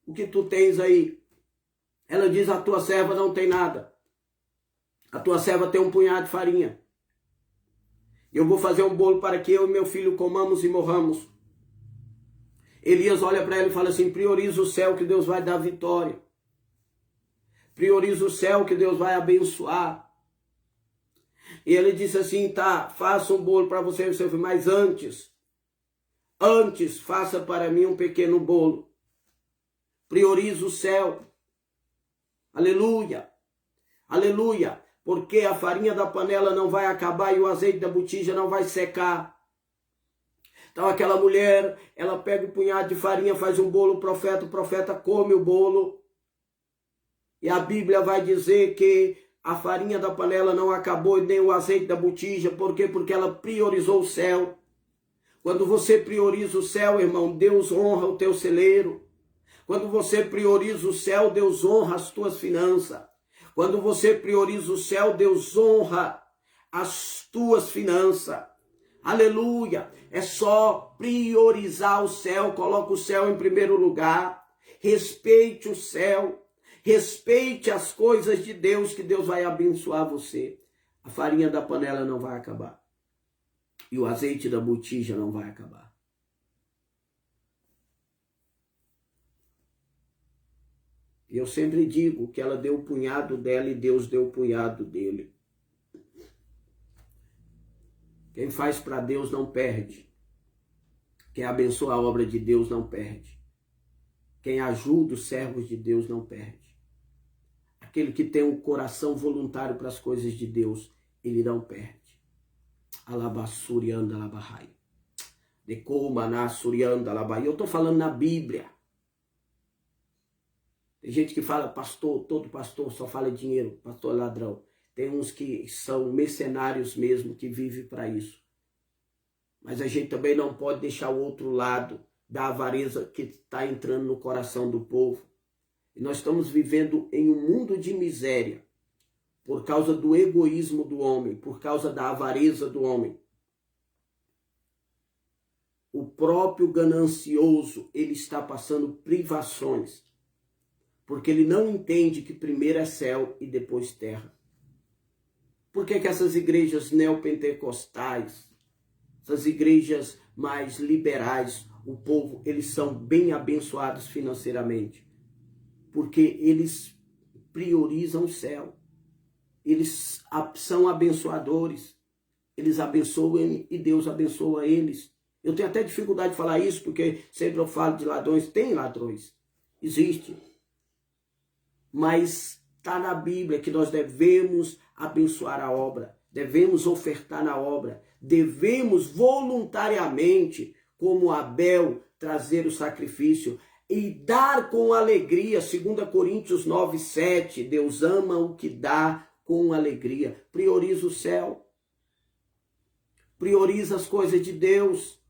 O que tu tens aí? Ela diz: a tua serva não tem nada. A tua serva tem um punhado de farinha. Eu vou fazer um bolo para que eu e meu filho comamos e morramos. Elias olha para ela e fala assim: prioriza o céu que Deus vai dar vitória. Prioriza o céu que Deus vai abençoar. E ele disse assim: tá, faça um bolo para você e o seu filho, mas antes faça para mim um pequeno bolo. Prioriza o céu. Aleluia. Aleluia. Porque a farinha da panela não vai acabar e o azeite da botija não vai secar. Então aquela mulher, ela pega um punhado de farinha, faz um bolo, o profeta come o bolo. E a Bíblia vai dizer que a farinha da panela não acabou e nem o azeite da botija. Por quê? Porque ela priorizou o céu. Quando você prioriza o céu, irmão, Deus honra o teu celeiro. Quando você prioriza o céu, Deus honra as tuas finanças. Quando você prioriza o céu, Deus honra as tuas finanças. Aleluia! É só priorizar o céu. Coloca o céu em primeiro lugar. Respeite o céu. Respeite as coisas de Deus, que Deus vai abençoar você. A farinha da panela não vai acabar. E o azeite da botija não vai acabar. E eu sempre digo que ela deu o punhado dela e Deus deu o punhado dele. Quem faz para Deus não perde. Quem abençoa a obra de Deus não perde. Quem ajuda os servos de Deus não perde. Aquele que tem um coração voluntário para as coisas de Deus, ele não perde. Alabassurianda labahai. Decomanassurianda labahai. Eu estou falando na Bíblia. Tem gente que fala: pastor, todo pastor só fala dinheiro, pastor ladrão. Tem uns que são mercenários mesmo, que vivem para isso. Mas a gente também não pode deixar o outro lado da avareza que está entrando no coração do povo. E nós estamos vivendo em um mundo de miséria por causa do egoísmo do homem, por causa da avareza do homem. O próprio ganancioso, ele está passando privações, porque ele não entende que primeiro é céu e depois terra. Por que essas igrejas neopentecostais, essas igrejas mais liberais, o povo, eles são bem abençoados financeiramente? Porque eles priorizam o céu. Eles são abençoadores. Eles abençoam e Deus abençoa eles. Eu tenho até dificuldade de falar isso, porque sempre eu falo de ladrões. Tem ladrões. Existe. Mas está na Bíblia que nós devemos abençoar a obra. Devemos ofertar na obra. Devemos voluntariamente, como Abel, trazer o sacrifício e dar com alegria. 2 Coríntios 9:7. Deus ama o que dá com alegria. Prioriza o céu. Prioriza as coisas de Deus.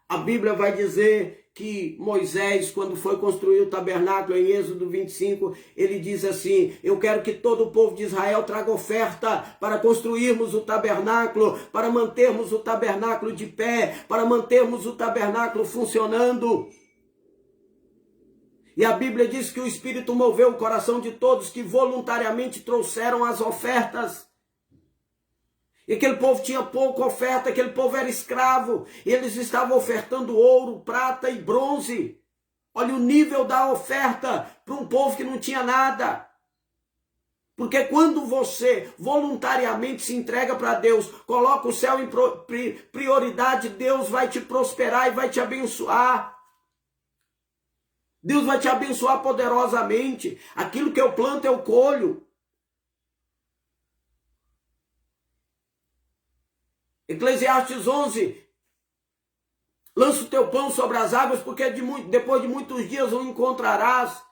A Bíblia vai dizer que Moisés, quando foi construir o tabernáculo, em Êxodo 25, ele diz assim: eu quero que todo o povo de Israel traga oferta para construirmos o tabernáculo, para mantermos o tabernáculo de pé, para mantermos o tabernáculo funcionando. E a Bíblia diz que o Espírito moveu o coração de todos que voluntariamente trouxeram as ofertas. E aquele povo tinha pouca oferta, aquele povo era escravo. E eles estavam ofertando ouro, prata e bronze. Olha o nível da oferta para um povo que não tinha nada. Porque quando você voluntariamente se entrega para Deus, coloca o céu em prioridade, Deus vai te prosperar e vai te abençoar. Deus vai te abençoar poderosamente. Aquilo que eu planto, eu colho. Eclesiastes 11, lança o teu pão sobre as águas, porque depois de muitos dias o encontrarás.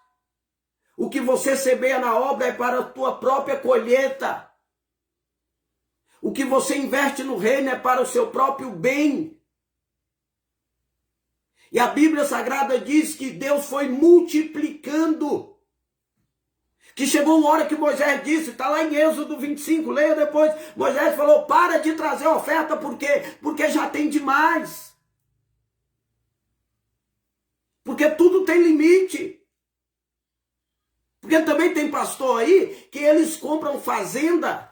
O que você semeia na obra é para a tua própria colheita. O que você investe no reino é para o seu próprio bem. E a Bíblia Sagrada diz que Deus foi multiplicando. Que chegou uma hora que Moisés disse, está lá em Êxodo 25, leia depois. Moisés falou, para de trazer oferta, por quê? Porque já tem demais. Porque tudo tem limite. Porque também tem pastor aí que eles compram fazenda,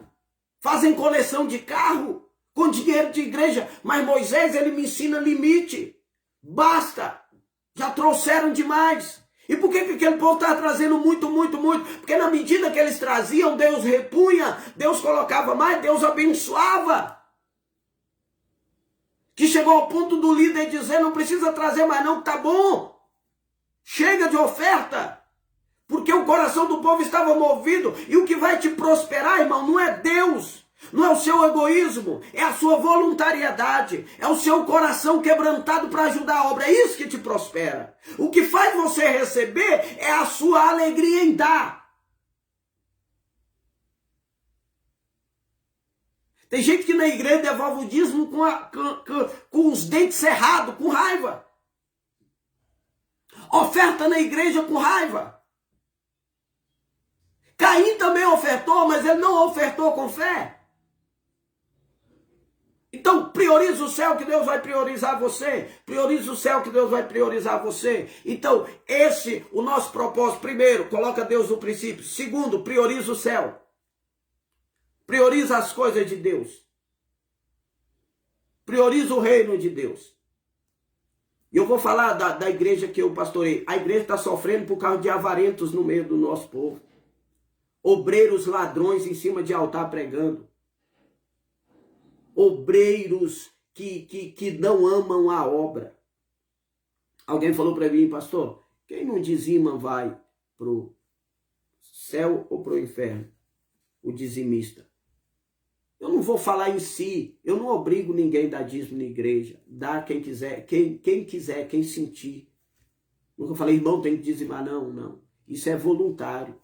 fazem coleção de carro com dinheiro de igreja. Mas Moisés, ele me ensina limite. Basta. Já trouxeram demais. E por que aquele povo estava trazendo muito, muito, muito? Porque na medida que eles traziam, Deus repunha, Deus colocava mais, Deus abençoava. Que chegou ao ponto do líder dizer, não precisa trazer mais não, que tá bom. Chega de oferta. Porque o coração do povo estava movido. E o que vai te prosperar, irmão, não é Deus. Não é o seu egoísmo, é a sua voluntariedade, é o seu coração quebrantado para ajudar a obra, é isso que te prospera. O que faz você receber é a sua alegria em dar. Tem gente que na igreja devolve o dízimo com os dentes cerrados, com raiva. Oferta na igreja com raiva. Caim também ofertou, mas ele não ofertou com fé. Então, prioriza o céu que Deus vai priorizar você. Prioriza o céu que Deus vai priorizar você. Então, o nosso propósito. Primeiro, coloca Deus no princípio. Segundo, prioriza o céu. Prioriza as coisas de Deus. Prioriza o reino de Deus. E eu vou falar da igreja que eu pastorei. A igreja está sofrendo por causa de avarentos no meio do nosso povo. Obreiros ladrões em cima de altar pregando. Obreiros que não amam a obra. Alguém falou para mim, pastor, quem não dizima vai para o céu ou para o inferno? O dizimista. Eu não vou falar em si, eu não obrigo ninguém a dar dízimo na igreja. Dá quem quiser, quem quiser, quem sentir. Nunca falei, irmão, tem que dizimar. Não. Isso é voluntário.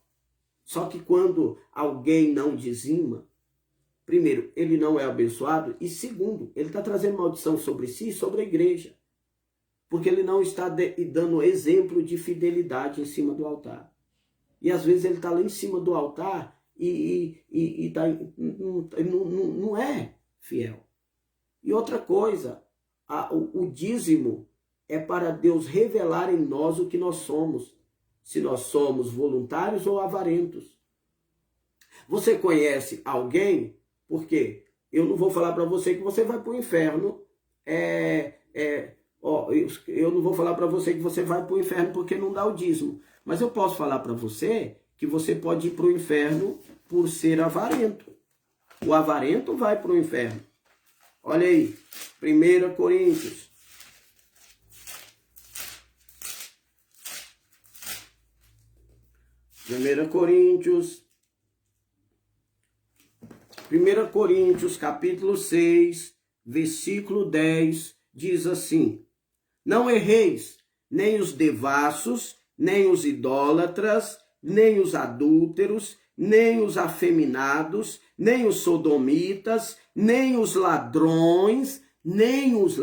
Só que quando alguém não dizima, primeiro, ele não é abençoado. E segundo, ele está trazendo maldição sobre si e sobre a igreja. Porque ele não está dando exemplo de fidelidade em cima do altar. E às vezes ele está lá em cima do altar não é fiel. E outra coisa, o dízimo é para Deus revelar em nós o que nós somos. Se nós somos voluntários ou avarentos. Você conhece alguém? Porque eu não vou falar para você que você vai para o inferno. Eu não vou falar para você que você vai para o inferno porque não dá o dízimo. Mas eu posso falar para você que você pode ir para o inferno por ser avarento. O avarento vai para o inferno. Olha aí, 1 Coríntios. 1 Coríntios, capítulo 6, versículo 10, diz assim: Não erreis, nem os devassos, nem os idólatras, nem os adúlteros, nem os afeminados, nem os sodomitas, nem os ladrões, nem os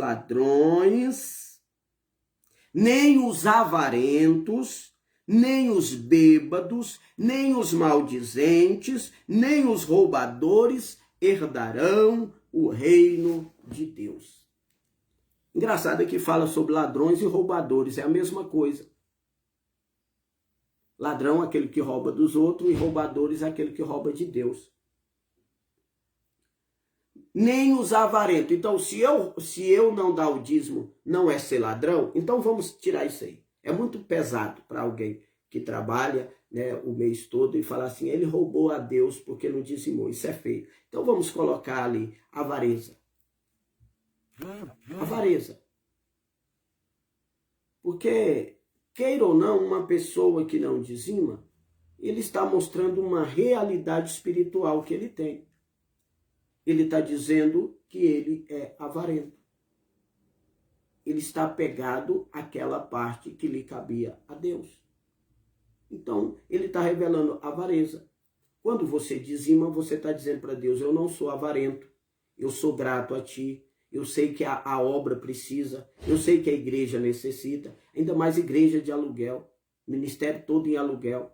avarentos, nem os bêbados, nem os maldizentes, nem os roubadores herdarão o reino de Deus. Engraçado é que fala sobre ladrões e roubadores, é a mesma coisa. Ladrão é aquele que rouba dos outros e roubadores é aquele que rouba de Deus. Nem os avarentos. Então, se eu não dar o dízimo, não é ser ladrão, então vamos tirar isso aí. É muito pesado para alguém que trabalha, né, o mês todo e falar assim, ele roubou a Deus porque não dizimou. Isso é feio. Então vamos colocar ali avareza. Avareza. Porque, queira ou não, uma pessoa que não dizima, ele está mostrando uma realidade espiritual que ele tem. Ele está dizendo que ele é avarento. Ele está apegado àquela parte que lhe cabia a Deus. Então, ele está revelando avareza. Quando você dizima, você está dizendo para Deus, eu não sou avarento, eu sou grato a ti, eu sei que a obra precisa, eu sei que a igreja necessita, ainda mais igreja de aluguel, ministério todo em aluguel.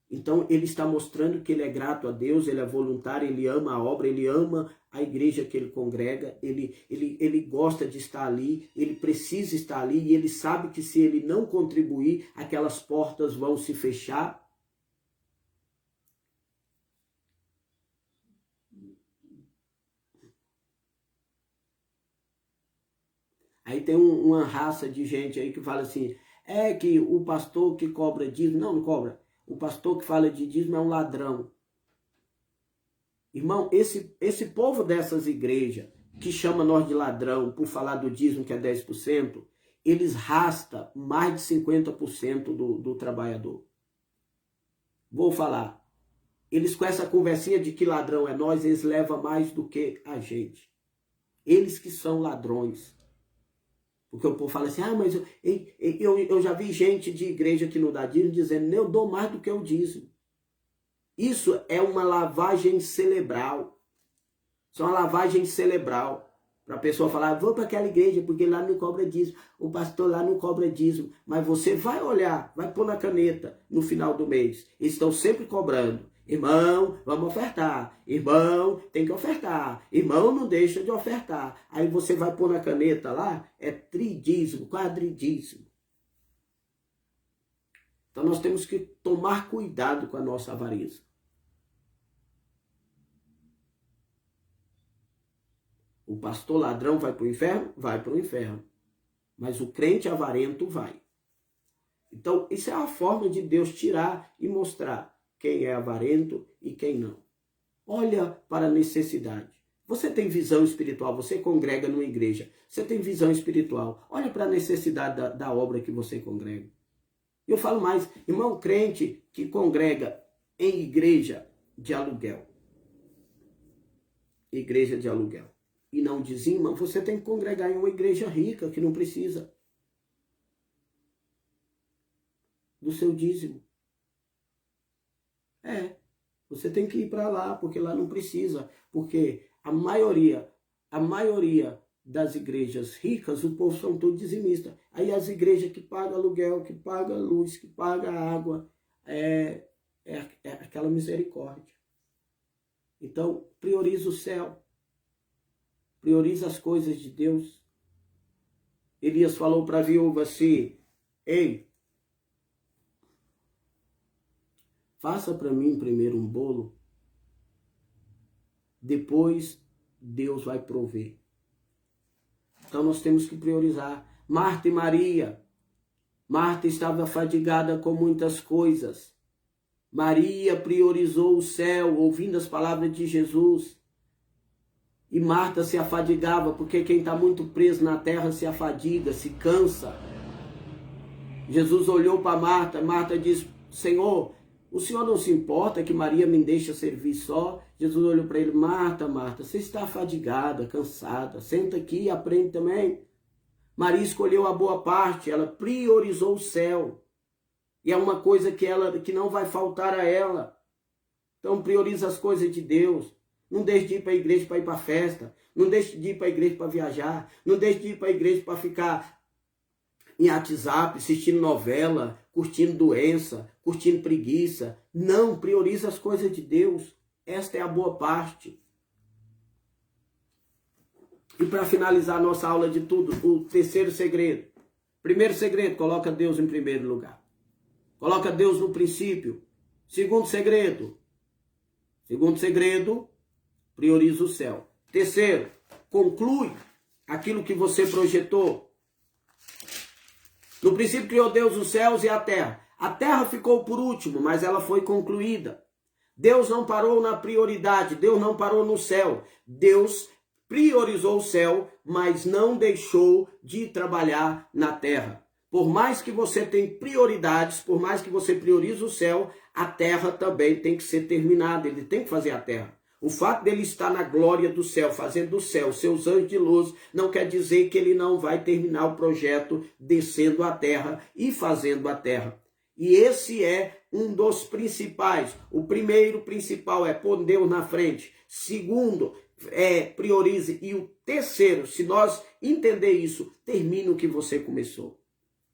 Então, ele está mostrando que ele é grato a Deus, ele é voluntário, ele ama a obra, ele ama a igreja que ele congrega, ele gosta de estar ali, ele precisa estar ali e ele sabe que se ele não contribuir, aquelas portas vão se fechar. Aí tem uma raça de gente aí que fala assim, é que o pastor que cobra dízimo, não cobra. O pastor que fala de dízimo é um ladrão. Irmão, esse povo dessas igrejas, que chama nós de ladrão por falar do dízimo que é 10%, eles rastam mais de 50% do trabalhador. Vou falar. Eles com essa conversinha de que ladrão é nós, eles levam mais do que a gente. Eles que são ladrões. Porque o povo fala assim, mas eu já vi gente de igreja que não dá dízimo dizendo, eu dou mais do que eu dízimo. Isso é uma lavagem cerebral. Isso é uma lavagem cerebral. Para a pessoa falar, vou para aquela igreja porque lá não cobra dízimo. O pastor lá não cobra dízimo. Mas você vai olhar, vai pôr na caneta no final do mês. Eles estão sempre cobrando. Irmão, vamos ofertar. Irmão, tem que ofertar. Irmão, não deixa de ofertar. Aí você vai pôr na caneta lá, é tridízimo, quadridízimo. Então nós temos que tomar cuidado com a nossa avareza. O pastor ladrão vai para o inferno? Vai para o inferno. Mas o crente avarento vai. Então, isso é a forma de Deus tirar e mostrar quem é avarento e quem não. Olha para a necessidade. Você tem visão espiritual, você congrega numa igreja. Você tem visão espiritual. Olha para a necessidade da obra que você congrega. Eu falo mais, irmão crente que congrega em igreja de aluguel. Igreja de aluguel. E não dizima, você tem que congregar em uma igreja rica que não precisa do seu dízimo. Você tem que ir para lá, porque lá não precisa. Porque a maioria das igrejas ricas, o povo são todos dizimistas. Aí as igrejas que pagam aluguel, que pagam luz, que pagam água, é aquela misericórdia. Então, prioriza o céu. Prioriza as coisas de Deus. Elias falou para a viúva assim, ei, faça para mim primeiro um bolo, depois Deus vai prover. Então nós temos que priorizar. Marta e Maria. Marta estava fadigada com muitas coisas. Maria priorizou o céu, ouvindo as palavras de Jesus. E Marta se afadigava, porque quem está muito preso na terra se afadiga, se cansa. Jesus olhou para Marta, Marta disse, Senhor, o Senhor não se importa que Maria me deixe servir só? Jesus olhou para ele, Marta, Marta, você está afadigada, cansada, senta aqui e aprende também. Maria escolheu a boa parte, ela priorizou o céu. E é uma coisa que não vai faltar a ela. Então prioriza as coisas de Deus. Não deixe de ir para a igreja para ir para a festa. Não deixe de ir para a igreja para viajar. Não deixe de ir para a igreja para ficar em WhatsApp, assistindo novela, curtindo doença, curtindo preguiça. Não, prioriza as coisas de Deus. Esta é a boa parte. E para finalizar a nossa aula de tudo, o terceiro segredo. Primeiro segredo, coloca Deus em primeiro lugar. Coloca Deus no princípio. Segundo segredo, prioriza o céu. Terceiro, conclui aquilo que você projetou. No princípio criou Deus os céus e a terra. A terra ficou por último, mas ela foi concluída. Deus não parou na prioridade, Deus não parou no céu. Deus priorizou o céu, mas não deixou de trabalhar na terra. Por mais que você tenha prioridades, por mais que você priorize o céu, a terra também tem que ser terminada, ele tem que fazer a terra. O fato dele estar na glória do céu, fazendo do céu seus anjos de luz, não quer dizer que ele não vai terminar o projeto descendo à terra e fazendo a terra. E esse é um dos principais. O primeiro principal é pôr Deus na frente. Segundo, priorize. E o terceiro, se nós entender isso, termine o que você começou.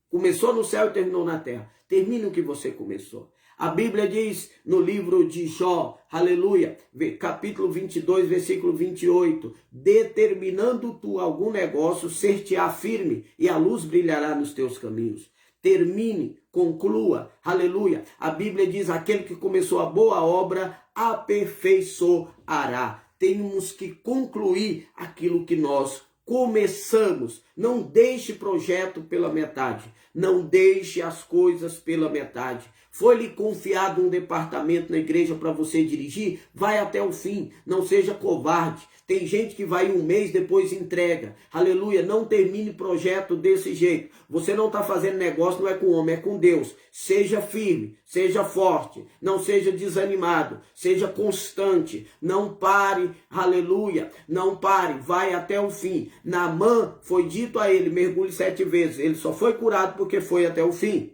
Começou no céu e terminou na terra. Termine o que você começou. A Bíblia diz no livro de Jó, aleluia, capítulo 22, versículo 28, determinando tu algum negócio, ser-te-á firme e a luz brilhará nos teus caminhos. Termine, conclua, aleluia. A Bíblia diz, aquele que começou a boa obra, aperfeiçoará. Temos que concluir aquilo que nós começamos. Não deixe projeto pela metade. Não deixe as coisas pela metade. Foi-lhe confiado um departamento na igreja para você dirigir? Vai até o fim. Não seja covarde. Tem gente que vai um mês, depois entrega. Aleluia. Não termine projeto desse jeito. Você não está fazendo negócio, não é com o homem, é com Deus. Seja firme, seja forte. Não seja desanimado. Seja constante. Não pare. Aleluia. Não pare. Vai até o fim. Naamã foi dito a ele, mergulhe 7 vezes. Ele só foi curado porque foi até o fim.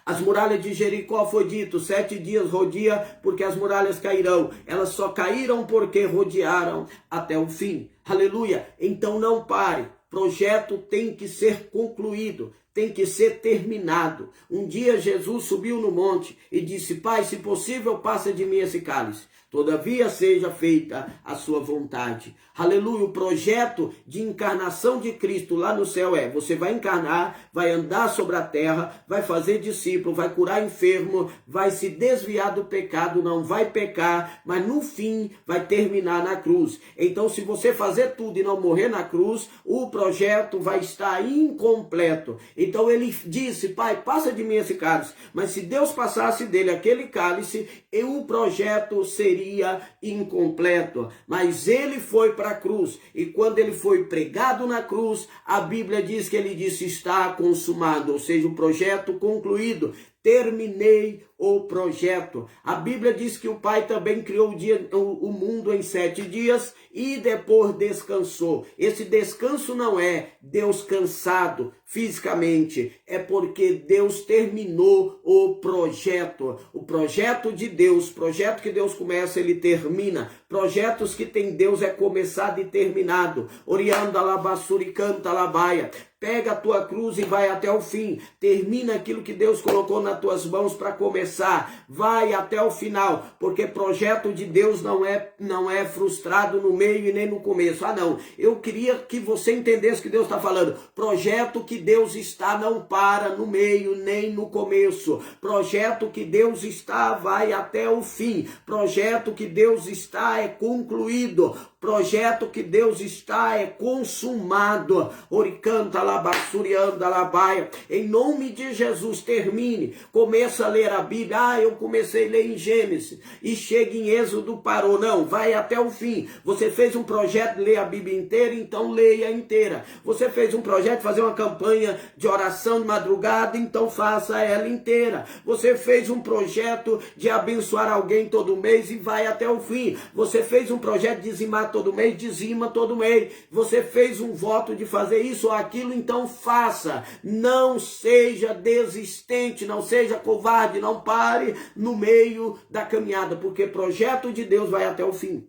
As muralhas de Jericó foi dito, 7 dias rodeia, porque as muralhas cairão. Elas só caíram porque rodearam até o fim. Aleluia. Então não pare. Projeto tem que ser concluído, tem que ser terminado. Um dia Jesus subiu no monte e disse, Pai, se possível, passa de mim esse cálice. Todavia seja feita a sua vontade. Aleluia, o projeto de encarnação de Cristo lá no céu você vai encarnar, vai andar sobre a terra, vai fazer discípulo, vai curar enfermo, vai se desviar do pecado, não vai pecar, mas no fim vai terminar na cruz. Então se você fazer tudo e não morrer na cruz, o projeto vai estar incompleto. Então ele disse, Pai, passa de mim esse cálice. Mas se Deus passasse dele aquele cálice, o projeto seria incompleto. Mas ele foi para a cruz, e quando ele foi pregado na cruz, a Bíblia diz que ele disse, está consumado, ou seja, o projeto concluído. terminei o projeto. A Bíblia diz que o Pai também criou o mundo em 7 dias e depois descansou. Esse descanso não é Deus cansado fisicamente, é porque Deus terminou o projeto. O projeto de Deus, projeto que Deus começa, ele termina. Projetos que tem Deus é começado e terminado. Orianda labassuri canta labaia. Pega a tua cruz e vai até o fim. Termina aquilo que Deus colocou nas tuas mãos para começar. Vai até o final, porque projeto de Deus não é frustrado no meio e nem no começo. Ah, não. Eu queria que você entendesse o que Deus está falando. Projeto que Deus está não para no meio nem no começo. Projeto que Deus está vai até o fim. Projeto que Deus está é concluído. Projeto que Deus está é consumado. Oricanta labassurianda labaia. Em nome de Jesus, termine. Começa a ler a Bíblia. Ah, eu comecei a ler em Gênesis e chega em Êxodo, parou. Não, vai até o fim. Você fez um projeto de ler a Bíblia inteira, então leia inteira. Você fez um projeto de fazer uma campanha de oração de madrugada, então faça ela inteira. Você fez um projeto de abençoar alguém todo mês e vai até o fim. Você fez um projeto de dizimar todo mês, dizima todo mês. Você fez um voto de fazer isso ou aquilo, então faça. Não seja desistente, não seja covarde, não pare no meio da caminhada, porque projeto de Deus vai até o fim.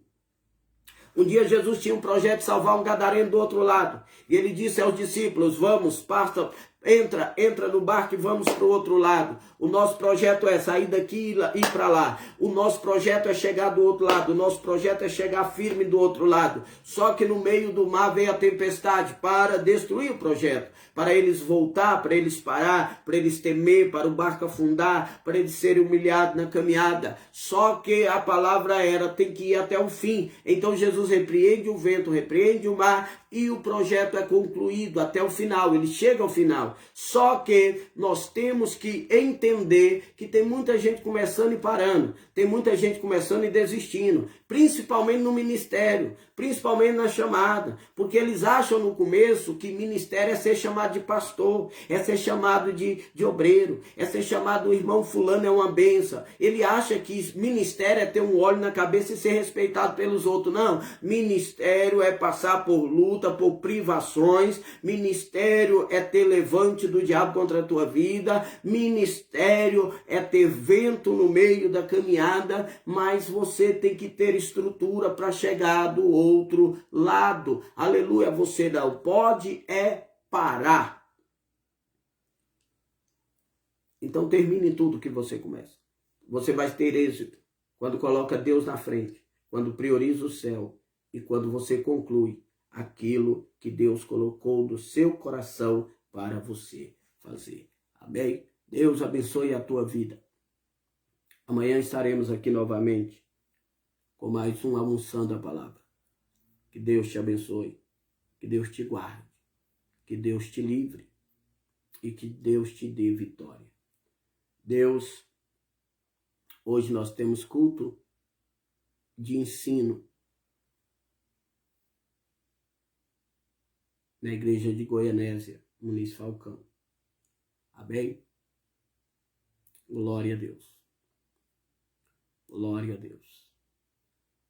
Um dia Jesus tinha um projeto de salvar um gadareno do outro lado. E ele disse aos discípulos, vamos, passa, entra no barco e vamos para o outro lado. O nosso projeto é sair daqui e ir para lá. O nosso projeto é chegar do outro lado. O nosso projeto é chegar firme do outro lado. Só que no meio do mar veio a tempestade para destruir o projeto. Para eles voltar, para eles parar, para eles temer, para o barco afundar, para eles serem humilhados na caminhada. Só que a palavra era, tem que ir até o fim. Então Jesus repreende o vento, repreende o mar e o projeto é concluído até o final. Ele chega ao final. Só que nós temos que entender que tem muita gente começando e parando. Tem muita gente começando e desistindo. Principalmente no ministério. Principalmente na chamada. Porque eles acham no começo que ministério é ser chamado de pastor. É ser chamado de obreiro. É ser chamado do irmão fulano é uma benção. Ele acha que ministério é ter um óleo na cabeça e ser respeitado pelos outros. Não. Ministério é passar por luta, por privações. Ministério é ter levante do diabo contra a tua vida. Ministério é ter vento no meio da caminhada, mas você tem que ter estrutura para chegar do outro lado. Aleluia, você não pode parar. Então termine tudo que você começa. Você vai ter êxito quando coloca Deus na frente, quando prioriza o céu e quando você conclui aquilo que Deus colocou no seu coração para você fazer. Amém? Deus abençoe a tua vida. Amanhã estaremos aqui novamente com mais um Almoçando a Palavra. Que Deus te abençoe, que Deus te guarde, que Deus te livre e que Deus te dê vitória. Deus, hoje nós temos culto de ensino na igreja de Goianésia, Muniz Falcão. Amém? Glória a Deus. Glória a Deus.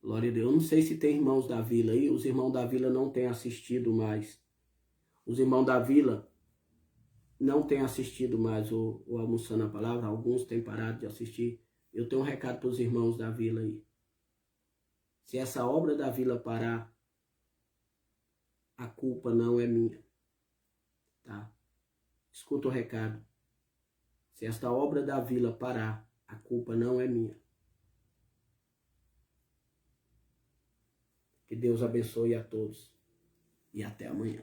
Glória a Deus. Eu não sei se tem irmãos da vila aí. Os irmãos da vila não têm assistido mais. Os irmãos da vila não têm assistido mais o Almoçando a Palavra. Alguns têm parado de assistir. Eu tenho um recado para os irmãos da vila aí. Se essa obra da vila parar, a culpa não é minha. Tá? Escuta o recado. Se esta obra da vila parar, a culpa não é minha. Que Deus abençoe a todos e até amanhã.